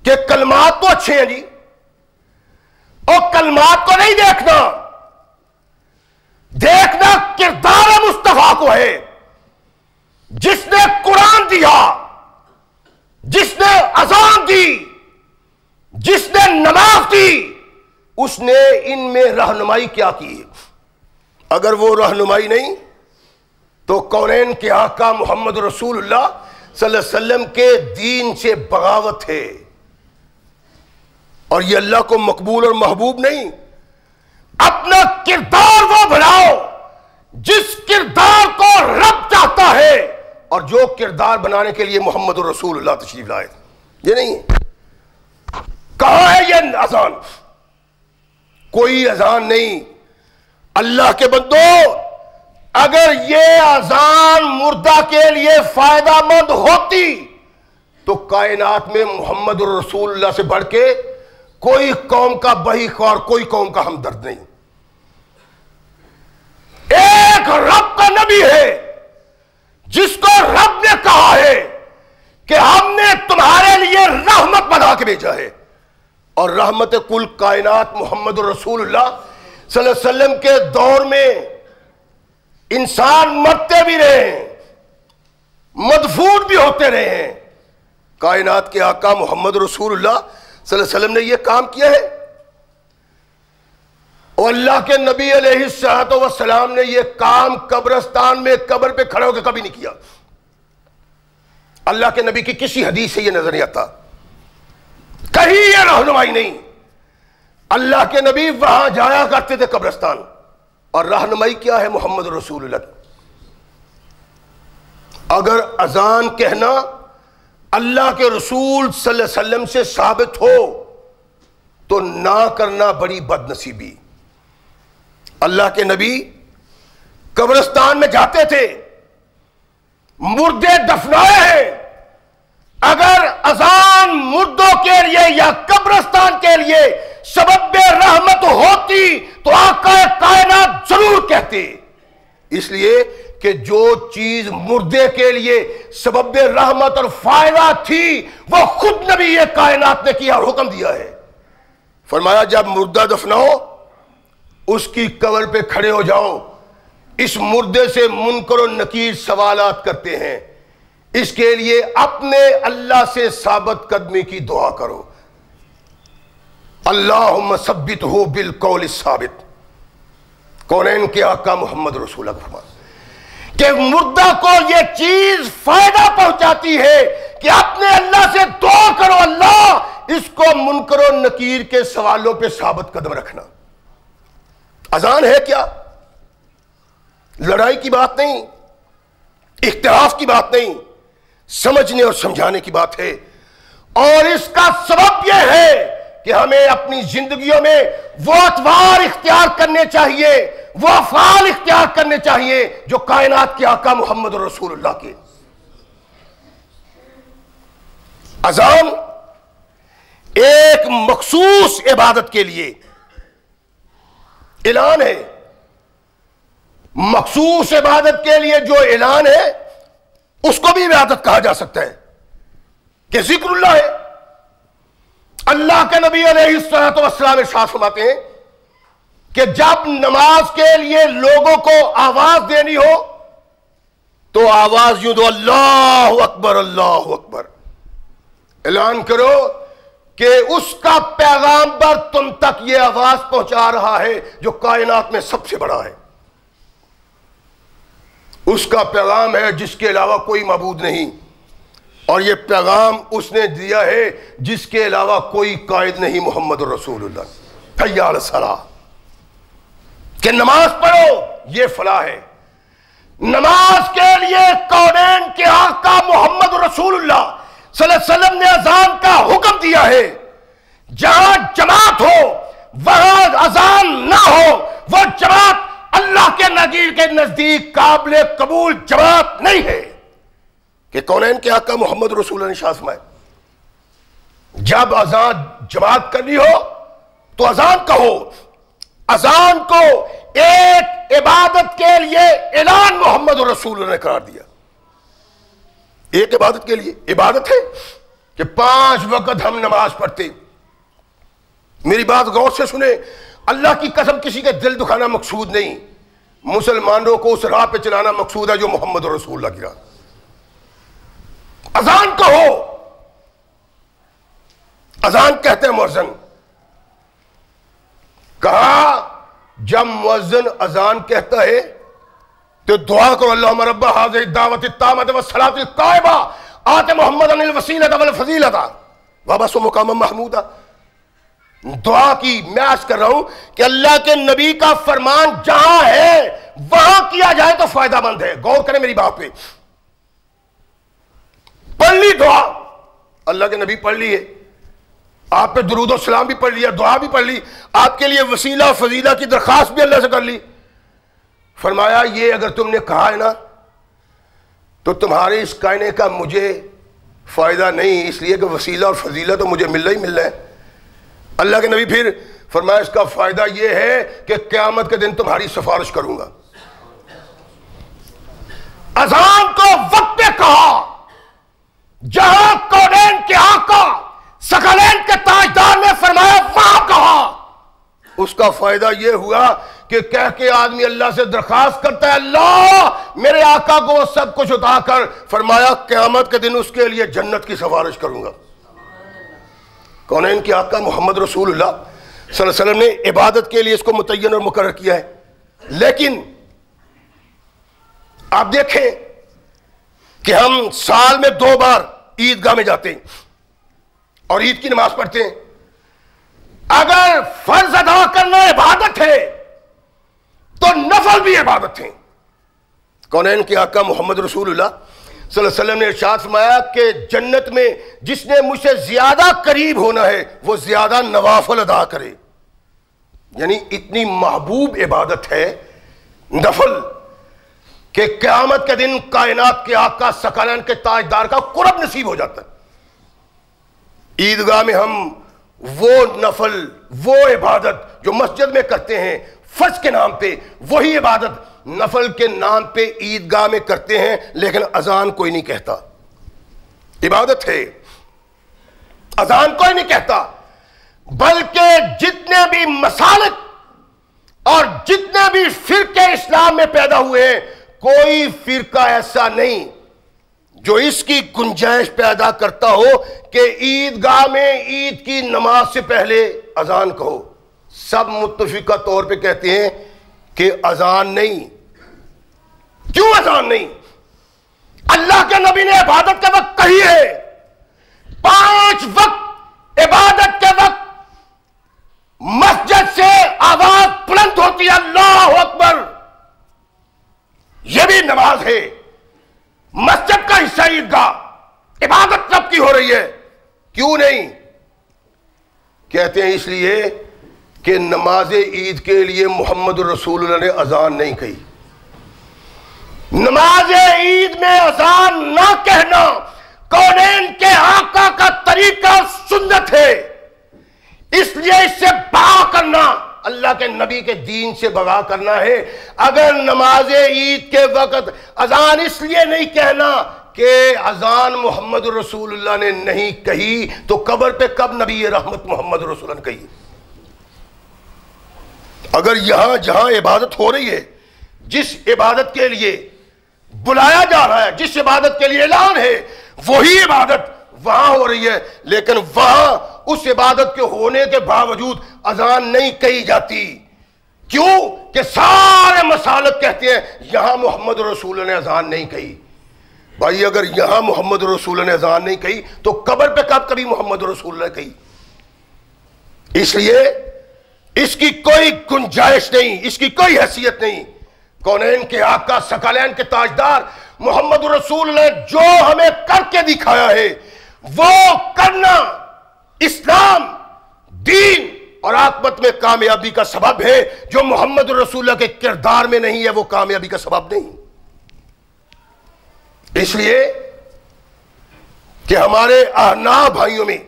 کہ کلمات تو اچھے ہیں جی، اور کلمات کو نہیں دیکھنا، دیکھنا کردار مصطفیٰ کو ہے، جس نے قرآن دیا، جس نے اذان دی، جس نے نماز دی، اس نے ان میں رہنمائی کیا کی۔ اگر وہ رہنمائی نہیں تو کونین کے آقا محمد رسول اللہ صلی اللہ علیہ وسلم کے دین سے بغاوت ہے اور یہ اللہ کو مقبول اور محبوب نہیں۔ اپنا کردار وہ بناؤ جس کردار کو رب چاہتا ہے اور جو کردار بنانے کے لیے محمد رسول اللہ تشریف لائے. یہ نہیں ہے. کہاں ہے یہ اذان؟ کوئی اذان نہیں. اللہ کے بندو، اگر یہ اذان مردہ کے لیے فائدہ مند ہوتی تو کائنات میں محمد رسول اللہ سے بڑھ کے کوئی قوم کا بہی خوار، کوئی قوم کا ہمدرد نہیں. ایک رب کا نبی ہے جس کو رب نے کہا ہے کہ ہم نے تمہارے لیے رحمت بنا کے بھیجا ہے، اور رحمت کل کائنات محمد رسول اللہ صلی اللہ علیہ وسلم کے دور میں انسان مرتے بھی رہے ہیں، مدفون بھی ہوتے رہے ہیں. کائنات کے آقا محمد رسول اللہ صلی اللہ علیہ وسلم نے یہ کام کیا ہے، اور اللہ کے نبی علیہ الصلوۃ والسلام نے یہ کام قبرستان میں قبر پہ کھڑے ہو کے کبھی نہیں کیا. اللہ کے نبی کی کسی حدیث سے یہ نظر نہیں آتا، کہیں یہ رہنمائی نہیں. اللہ کے نبی وہاں جایا کرتے تھے قبرستان، اور رہنمائی کیا ہے محمد رسول اللہ کی. اگر اذان کہنا اللہ کے رسول صلی اللہ علیہ وسلم سے ثابت ہو تو نہ کرنا بڑی بد نصیبی. اللہ کے نبی قبرستان میں جاتے تھے، مردے دفنائے ہیں. اگر اذان مردوں کے لیے یا قبرستان کے لیے سبب رحمت ہوتی تو آقا کائنات ضرور کہتے. اس لیے کہ جو چیز مردے کے لیے سبب رحمت اور فائدہ تھی وہ خود نبی یہ کائنات نے کیا اور حکم دیا ہے. فرمایا جب مردہ دفناؤ اس کی قبر پہ کھڑے ہو جاؤ. اس مردے سے منکر و نکیر سوالات کرتے ہیں، اس کے لیے اپنے اللہ سے ثابت قدمی کی دعا کرو. اللہم ثبتہ بالقول الثابت. کونین کے آقا محمد رسول اللہ فرمایا کہ مردہ کو یہ چیز فائدہ پہنچاتی ہے کہ اپنے اللہ سے دعا کرو، اللہ اس کو منکر و نکیر کے سوالوں پہ ثابت قدم رکھنا. اذان ہے کیا؟ لڑائی کی بات نہیں، اختلاف کی بات نہیں، سمجھنے اور سمجھانے کی بات ہے. اور اس کا سبب یہ ہے کہ ہمیں اپنی زندگیوں میں وہ اطوار اختیار کرنے چاہیے، وہ افعال اختیار کرنے چاہیے جو کائنات کے آقا محمد رسول اللہ کے. اذان ایک مخصوص عبادت کے لیے اعلان ہے. مخصوص عبادت کے لیے جو اعلان ہے اس کو بھی عبادت کہا جا سکتا ہے کہ ذکر اللہ ہے. اللہ کے نبی علیہ الصلوۃ والسلام ارشاد فرماتے ہیں کہ جب نماز کے لیے لوگوں کو آواز دینی ہو تو آواز یوں دو، اللہ اکبر اللہ اکبر. اعلان کرو کہ اس کا پیغام پر تم تک یہ آواز پہنچا رہا ہے جو کائنات میں سب سے بڑا ہے. اس کا پیغام ہے جس کے علاوہ کوئی معبود نہیں، اور یہ پیغام اس نے دیا ہے جس کے علاوہ کوئی قائد نہیں، محمد رسول اللہ. حی علی الصلاۃ، کہ نماز پڑھو یہ فلاح ہے. نماز کے لیے کونین کے آقا محمد رسول اللہ صلی اللہ علیہ وسلم نے اذان کا حکم دیا ہے. جہاں جماعت ہو وہاں اذان نہ ہو، وہ جماعت اللہ کے نبی کے نزدیک قابل قبول جماعت نہیں ہے. کہ کونین کے آقا محمد رسول اللہ نے ارشاد فرمایا جب اذان جماعت کرنی ہو تو اذان کہو. اذان کو ایک عبادت کے لیے اعلان محمد رسول اللہ نے قرار دیا. ایک عبادت کے لیے عبادت ہے کہ 5 وقت ہم نماز پڑھتے. میری بات غور سے سنیں، اللہ کی قسم کسی کے دل دکھانا مقصود نہیں، مسلمانوں کو اس راہ پہ چلانا مقصود ہے جو محمد رسول اللہ کی راہ. اذان کہو. اذان کہتے ہیں مؤذن. کہا جب مؤذن اذان کہتا ہے تو دعا کرو، اللہم رب هذه الدعوة التامة والصلاة القائمة آت محمدا الوسیلۃ والفضیلۃ وابعثہ مقاما محمودا. دعا کی میں عرض کر رہا ہوں کہ اللہ کے نبی کا فرمان جہاں ہے وہاں کیا جائے تو فائدہ مند ہے. غور کریں میری بات پہ. پڑھ لی دعا, اللہ کے نبی پڑھ لی ہے, آپ پہ درود و سلام بھی پڑھ لیا, دعا بھی پڑھ لی, آپ کے لیے وسیلہ فضیلہ کی درخواست بھی اللہ سے کر لی. فرمایا یہ اگر تم نے کہا ہے نا تو تمہارے اس کہنے کا مجھے فائدہ نہیں, اس لیے کہ وسیلہ اور فضیلہ تو مجھے مل رہا ہے. اللہ کے نبی پھر فرمایا اس کا فائدہ یہ ہے کہ قیامت کے دن تمہاری سفارش کروں گا. اذان کو وقت پہ کہا, جہاں کونین کے آقا ثقلین کے تاجدار نے فرمایا وہاں کہا. اس کا فائدہ یہ ہوا کہ کہہ کے آدمی اللہ سے درخواست کرتا ہے اللہ میرے آقا کو سب کچھ عطا کر. فرمایا قیامت کے دن اس کے لیے جنت کی سفارش کروں گا. کونین کے آقا محمد رسول اللہ صلی اللہ علیہ وسلم نے عبادت کے لیے اس کو متعین اور مقرر کیا ہے. لیکن آپ دیکھیں کہ ہم سال میں 2 بار عیدگاہ میں جاتے ہیں اور عید کی نماز پڑھتے ہیں. اگر فرض ادا کرنا عبادت ہے تو نفل بھی عبادت ہے. کونین کے آقا محمد رسول اللہ صلی اللہ علیہ وسلم نے ارشاد فرمایا کہ جنت میں جس نے مجھ سے زیادہ قریب ہونا ہے وہ زیادہ نوافل ادا کرے. یعنی اتنی محبوب عبادت ہے نفل کہ قیامت کے دن کائنات کے آقا ثقلین کے تاجدار کا قرب نصیب ہو جاتا ہے. عیدگاہ میں ہم وہ نفل وہ عبادت جو مسجد میں کرتے ہیں فرض کے نام پہ, وہی عبادت نفل کے نام پہ عیدگاہ میں کرتے ہیں, لیکن اذان کوئی نہیں کہتا. عبادت ہے, اذان کوئی نہیں کہتا. بلکہ جتنے بھی مسالک اور جتنے بھی فرقے اسلام میں پیدا ہوئے ہیں, کوئی فرقہ ایسا نہیں جو اس کی گنجائش پیدا کرتا ہو کہ عیدگاہ میں عید کی نماز سے پہلے اذان کہو. سب متفقہ طور پہ کہتے ہیں کہ اذان نہیں. کیوں اذان نہیں؟ اللہ کے نبی نے عبادت کے وقت کہی ہے, 5 وقت عبادت کے وقت مسجد سے آواز بلند ہوتی ہے اللہ اکبر. یہ بھی نماز ہے, مسجد کا حصہ عیدگاہ, عبادت سب کی ہو رہی ہے. کیوں نہیں؟ کہتے ہیں اس لیے کہ نماز عید کے لیے محمد رسول اللہ نے اذان نہیں کہی. نماز عید میں اذان نہ کہنا کونین کے آقا کا طریقہ سنت ہے, اس لیے اس سے بغا کرنا اللہ کے نبی کے دین سے بغا کرنا ہے. اگر نماز عید کے وقت اذان اس لیے نہیں کہنا کہ اذان محمد رسول اللہ نے نہیں کہی تو قبر پہ کب نبی رحمت محمد رسول اللہ نے کہی؟ اگر یہاں جہاں عبادت ہو رہی ہے, جس عبادت کے لیے بلایا جا رہا ہے, جس عبادت کے لیے اعلان ہے, وہی عبادت وہاں ہو رہی ہے, لیکن وہاں اس عبادت کے ہونے کے باوجود اذان نہیں کہی جاتی. کیوں کہ سارے مسالک کہتے ہیں یہاں محمد رسول اللہ نے اذان نہیں کہی. بھائی اگر یہاں محمد رسول اللہ نے اذان نہیں کہی تو قبر پہ کب کبھی محمد رسول اللہ نے کہی؟ اس لیے اس کی کوئی گنجائش نہیں, اس کی کوئی حیثیت نہیں. کونین کے آقا ثقلین کے تاجدار محمد رسول اللہ نے جو ہمیں کر کے دکھایا ہے وہ کرنا اسلام, دین اور عاقبت میں کامیابی کا سبب ہے. جو محمد رسول اللہ کے کردار میں نہیں ہے وہ کامیابی کا سبب نہیں. اس لیے کہ ہمارے احناف بھائیوں میں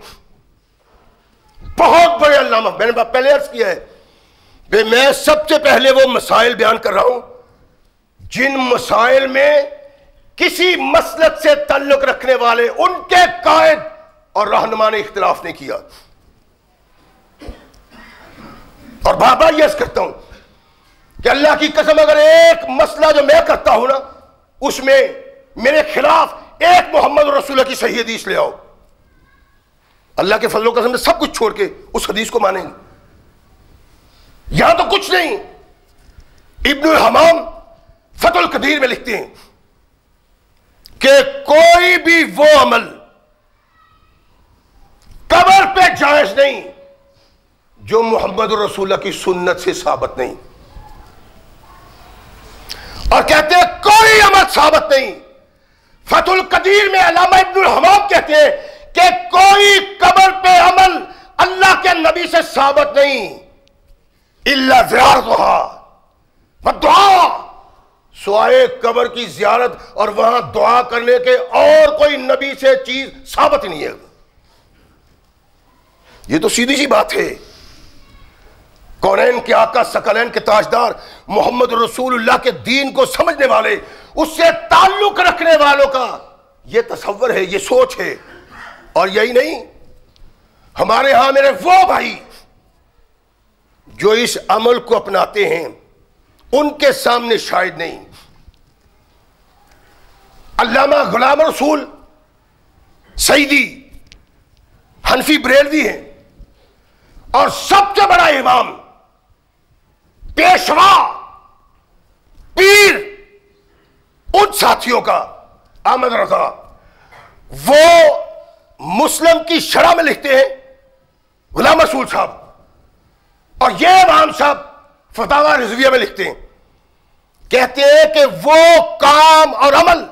بہت بڑے علامہ, میں نے پہلے عرض کیا ہے کہ میں سب سے پہلے وہ مسائل بیان کر رہا ہوں جن مسائل میں کسی مسلک سے تعلق رکھنے والے ان کے قائد اور رہنما نے اختلاف نہیں کیا. اور بابا یہ کرتا ہوں کہ اللہ کی قسم اگر ایک مسئلہ جو میں کرتا ہوں نا اس میں میرے خلاف ایک محمد رسول اللہ کی صحیح حدیث لے آؤ, اللہ کے فضل و کرم سے سب کچھ چھوڑ کے اس حدیث کو مانیں گے. یہاں تو کچھ نہیں. ابن الحمام فتح القدیر میں لکھتے ہیں کہ کوئی بھی وہ عمل قبر پہ جائز نہیں جو محمد رسول اللہ کی سنت سے ثابت نہیں. اور کہتے ہیں کوئی عمل ثابت نہیں. فتح القدیر میں علامہ ابن الحمام کہتے ہیں کہ کوئی قبر پہ عمل اللہ کے نبی سے ثابت نہیں الا زیارتها والدعاء، سوائے قبر کی زیارت اور وہاں دعا کرنے کے اور کوئی نبی سے چیز ثابت نہیں ہے. یہ تو سیدھی سی بات ہے. کونین کے آقا ثقلین کے تاجدار محمد رسول اللہ کے دین کو سمجھنے والے، اس سے تعلق رکھنے والوں کا یہ تصور ہے، یہ سوچ ہے. اور یہی نہیں، ہمارے ہاں میرے وہ بھائی جو اس عمل کو اپناتے ہیں ان کے سامنے شاید نہیں. علامہ غلام رسول سعیدی حنفی بریلوی ہیں، اور سب سے بڑا امام پیشوا پیر ان ساتھیوں کا احمد رضا، وہ مسلم کی شرح میں لکھتے ہیں غلام رسول صاحب، اور یہ امام صاحب فتاوی رضویہ میں لکھتے ہیں، کہتے ہیں کہ وہ کام اور عمل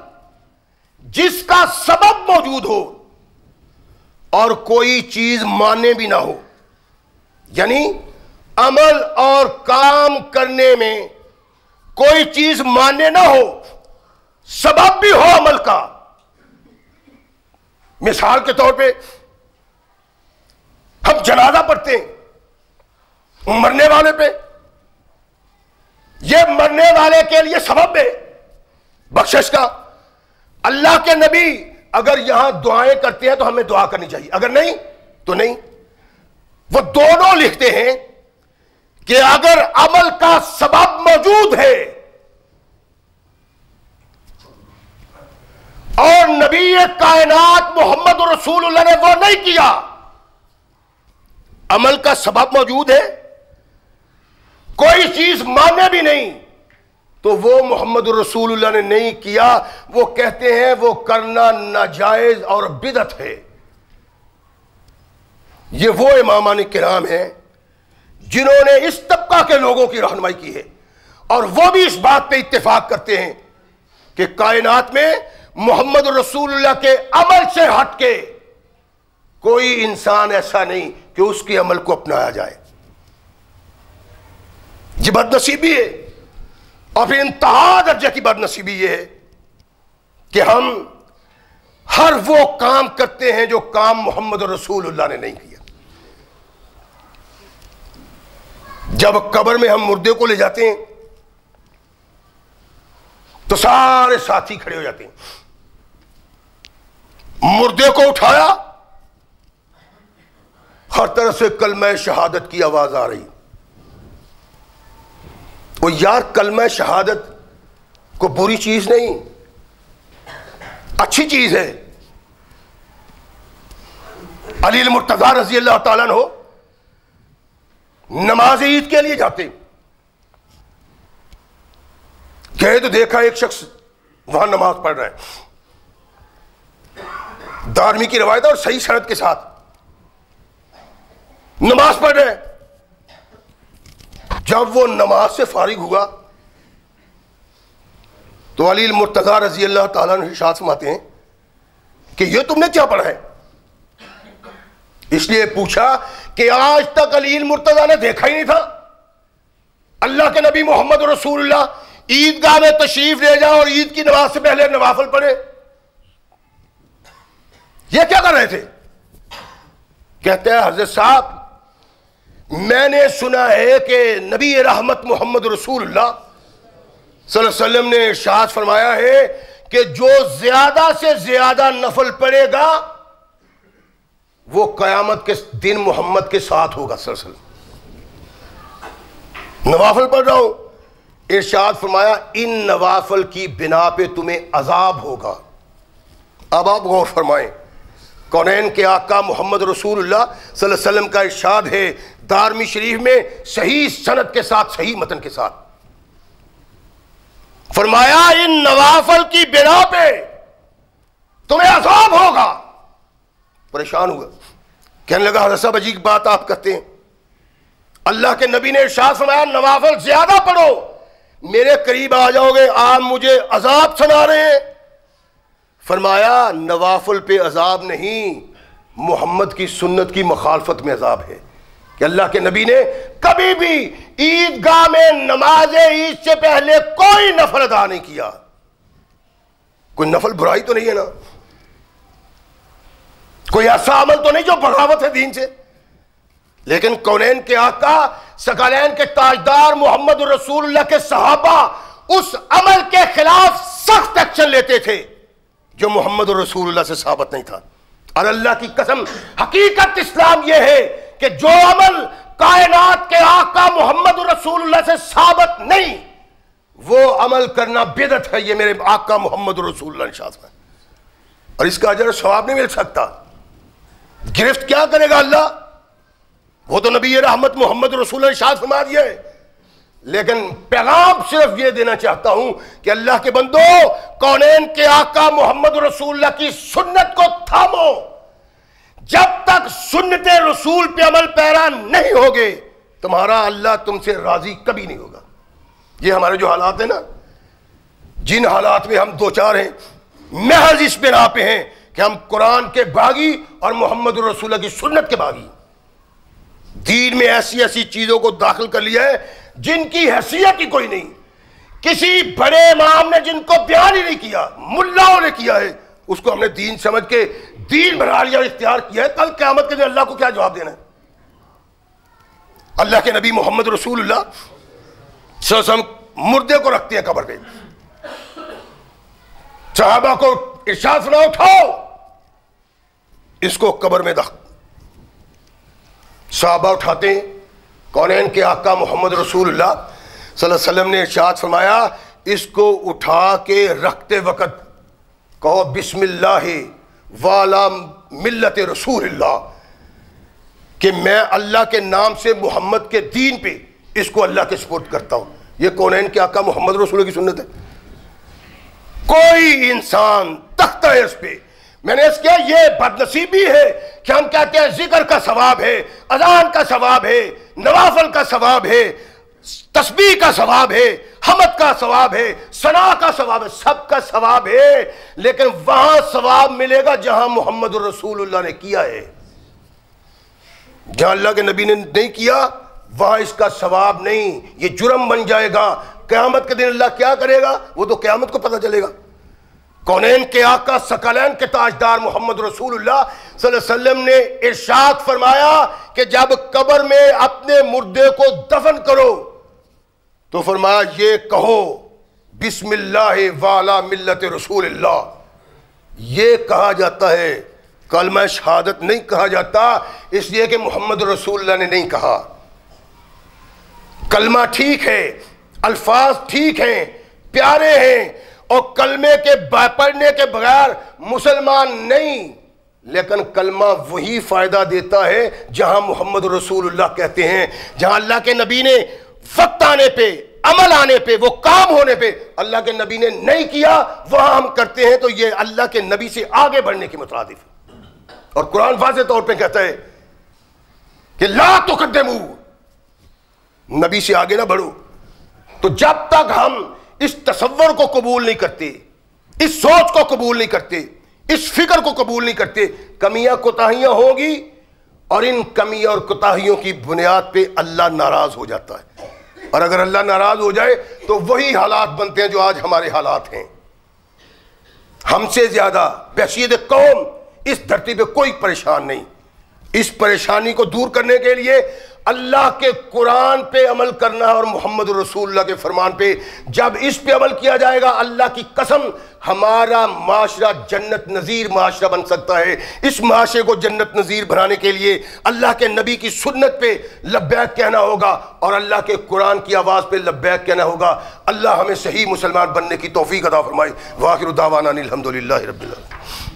جس کا سبب موجود ہو اور کوئی چیز ماننے بھی نہ ہو، یعنی عمل اور کام کرنے میں کوئی چیز ماننے نہ ہو، سبب بھی ہو عمل کا. مثال کے طور پہ ہم جنازہ پڑھتے ہیں مرنے والے پہ، یہ مرنے والے کے لیے سبب ہے بخشش کا. اللہ کے نبی اگر یہاں دعائیں کرتے ہیں تو ہمیں دعا کرنی چاہیے، اگر نہیں تو نہیں. وہ دونوں لکھتے ہیں کہ اگر عمل کا سبب موجود ہے اور نبی کائنات محمد رسول اللہ نے وہ نہیں کیا، عمل کا سبب موجود ہے، کوئی چیز مانے بھی نہیں، تو وہ محمد رسول اللہ نے نہیں کیا، وہ کہتے ہیں وہ کرنا ناجائز اور بدعت ہے. یہ وہ امامان کرام ہیں جنہوں نے اس طبقہ کے لوگوں کی رہنمائی کی ہے، اور وہ بھی اس بات پہ اتفاق کرتے ہیں کہ کائنات میں محمد رسول اللہ کے عمل سے ہٹ کے کوئی انسان ایسا نہیں کہ اس کے عمل کو اپنایا جائے. یہ بد نصیبی ہے، اور پھر انتہا درجے کی بد نصیبی یہ ہے کہ ہم ہر وہ کام کرتے ہیں جو کام محمد رسول اللہ نے نہیں کیا. جب قبر میں ہم مردے کو لے جاتے ہیں تو سارے ساتھی کھڑے ہو جاتے ہیں، مردے کو اٹھایا، ہر طرف سے کلمہ شہادت کی آواز آ رہی. وہ یار کلمہ شہادت کو بری چیز نہیں، اچھی چیز ہے. علی المرتضیٰ رضی اللہ تعالیٰ عنہ نماز عید کے لیے جاتے، گئے تو دیکھا ایک شخص وہاں نماز پڑھ رہا ہے، دارمی کی روایت اور صحیح سند کے ساتھ نماز پڑھ رہے ہیں. جب وہ نماز سے فارغ ہوا تو علی المرتضیٰ رضی اللہ تعالیٰ عنہ ارشاد فرماتے ہیں کہ یہ تم نے کیا پڑھا ہے؟ اس لیے پوچھا کہ آج تک علی المرتضیٰ نے دیکھا ہی نہیں تھا اللہ کے نبی محمد رسول اللہ عیدگاہ میں تشریف لے جاؤ اور عید کی نماز سے پہلے نوافل پڑھے. یہ کیا کر رہے تھے؟ کہتے ہیں حضرت صاحب میں نے سنا ہے کہ نبی رحمت محمد رسول اللہ صلی اللہ علیہ وسلم نے ارشاد فرمایا ہے کہ جو زیادہ سے زیادہ نفل پڑھے گا وہ قیامت کے دن محمد کے ساتھ ہوگا صلی اللہ علیہ وسلم. نوافل پڑھ رہا ہوں، ارشاد فرمایا ان نوافل کی بنا پہ تمہیں عذاب ہوگا. اب آپ غور فرمائیں، کونین کے آقا محمد رسول اللہ صلی اللہ علیہ وسلم کا ارشاد ہے دارمی شریف میں صحیح سند کے ساتھ، صحیح متن کے ساتھ، فرمایا ان نوافل کی بنا پہ تمہیں عذاب ہوگا. پریشان ہوا، کہنے لگا حضرت صاحب عجیب بات آپ کہتے ہیں، اللہ کے نبی نے ارشاد فرمایا نوافل زیادہ پڑھو میرے قریب آ جاؤ گے آپ مجھے عذاب سنا رہے ہیں؟ فرمایا نوافل پہ عذاب نہیں، محمد کی سنت کی مخالفت میں عذاب ہے، کہ اللہ کے نبی نے کبھی بھی عیدگاہ میں نماز عید سے پہلے کوئی نفل ادا نہیں کیا۔ کوئی نفل برائی تو نہیں ہے نا، کوئی ایسا عمل تو نہیں جو بغاوت ہے دین سے، لیکن کونین کے آقا ثقلین کے تاجدار محمد رسول اللہ کے صحابہ اس عمل کے خلاف سخت ایکشن لیتے تھے جو محمد رسول اللہ سے ثابت نہیں تھا۔ اور اللہ کی قسم حقیقت اسلام یہ ہے کہ جو عمل کائنات کے آقا محمد رسول اللہ سے ثابت نہیں وہ عمل کرنا بدعت ہے، یہ میرے آقا محمد رسول اللہ نے ارشاد فرمایا، اور اس کا اجر و ثواب نہیں مل سکتا۔ گرفت کیا کرے گا اللہ؟ وہ تو نبی رحمت محمد رسول اللہ نے ارشاد فرما دیا ہے، لیکن پیغام صرف یہ دینا چاہتا ہوں کہ اللہ کے بندو، کونین کے آقا محمد رسول اللہ کی سنت کو تھامو۔ جب تک سنت رسول پہ عمل پیرا نہیں ہوگے تمہارا اللہ تم سے راضی کبھی نہیں ہوگا۔ یہ ہمارے جو حالات ہیں نا، جن حالات میں ہم دو چار ہیں، محض اس بنا پہ ہیں کہ ہم قرآن کے باغی اور محمد رسول اللہ کی سنت کے باغی، دین میں ایسی ایسی چیزوں کو داخل کر لیا ہے جن کی حیثیت ہی کوئی نہیں، کسی بڑے امام نے جن کو بیان ہی نہیں کیا، ملاؤں نے کیا ہے، اس کو ہم نے دین سمجھ کے دین بنا لیا اور اختیار کیا ہے۔ کل قیامت کے دن اللہ کو کیا جواب دینا ہے؟ اللہ کے نبی محمد رسول اللہ صلی اللہ علیہ وسلم مردے کو رکھتے ہیں قبر پہ، صحابہ کو ارشاد فرمایا اٹھاؤ اس کو قبر میں دفن۔ صحابہ اٹھاتے ہیں، کونین کے آقا محمد رسول اللہ صلی اللہ علیہ وسلم نے ارشاد فرمایا اس کو اٹھا کے رکھتے وقت کہو بسم اللہ والا ملت رسول اللہ، کہ میں اللہ کے نام سے محمد کے دین پہ اس کو اللہ کے سپرد کرتا ہوں۔ یہ کونین کے آقا محمد رسول اللہ کی سنت ہے۔ کوئی انسان تختہ ہے اس پہ، میں نے اس کیا یہ بدنصیبی ہے کہ ہم کہتے ہیں ذکر کا ثواب ہے، اذان کا ثواب ہے، نوافل کا ثواب ہے، تسبیح کا ثواب ہے، حمد کا ثواب ہے، ثنا کا ثواب ہے، سب کا ثواب ہے، لیکن وہاں ثواب ملے گا جہاں محمد رسول اللہ نے کیا ہے۔ جہاں اللہ کے نبی نے نہیں کیا وہاں اس کا ثواب نہیں، یہ جرم بن جائے گا۔ قیامت کے دن اللہ کیا کرے گا وہ تو قیامت کو پتہ چلے گا۔ کونین کے آقا ثقلین کے تاجدار محمد رسول اللہ صلی اللہ علیہ وسلم نے ارشاد فرمایا کہ جب قبر میں اپنے مردے کو دفن کرو تو فرمایا یہ کہو بسم اللہ والا ملت رسول اللہ، یہ کہا جاتا ہے، کلمہ شہادت نہیں کہا جاتا، اس لیے کہ محمد رسول اللہ نے نہیں کہا۔ کلمہ ٹھیک ہے، الفاظ ٹھیک ہیں، پیارے ہیں، اور کلمے کے پڑھنے کے بغیر مسلمان نہیں، لیکن کلمہ وہی فائدہ دیتا ہے جہاں محمد رسول اللہ کہتے ہیں، جہاں اللہ کے نبی نے وقت آنے پہ، عمل آنے پہ، وہ کام ہونے پہ اللہ کے نبی نے نہیں کیا وہاں ہم کرتے ہیں، تو یہ اللہ کے نبی سے آگے بڑھنے کی مترادف ہے۔ اور قرآن واضح طور پہ کہتا ہے کہ لا تقدمو، نبی سے آگے نہ بڑھو۔ تو جب تک ہم اس تصور کو قبول نہیں کرتے، اس سوچ کو قبول نہیں کرتے، اس فکر کو قبول نہیں کرتے، کمیاں کوتاہیاں ہوں گی، اور ان کمیاں اور کوتاہیوں کی بنیاد پہ اللہ ناراض ہو جاتا ہے، اور اگر اللہ ناراض ہو جائے تو وہی حالات بنتے ہیں جو آج ہمارے حالات ہیں۔ ہم سے زیادہ بحیثیت قوم اس دھرتی پہ کوئی پریشان نہیں۔ اس پریشانی کو دور کرنے کے لیے اللہ کے قرآن پہ عمل کرنا اور محمد رسول اللہ کے فرمان پہ، جب اس پہ عمل کیا جائے گا اللہ کی قسم ہمارا معاشرہ جنت نظیر معاشرہ بن سکتا ہے۔ اس معاشرے کو جنت نظیر بنانے کے لیے اللہ کے نبی کی سنت پہ لبیک کہنا ہوگا اور اللہ کے قرآن کی آواز پہ لبیک کہنا ہوگا۔ اللہ ہمیں صحیح مسلمان بننے کی توفیق عطا فرمائے۔ وآخر دعوانا الحمدللہ رب العالمین۔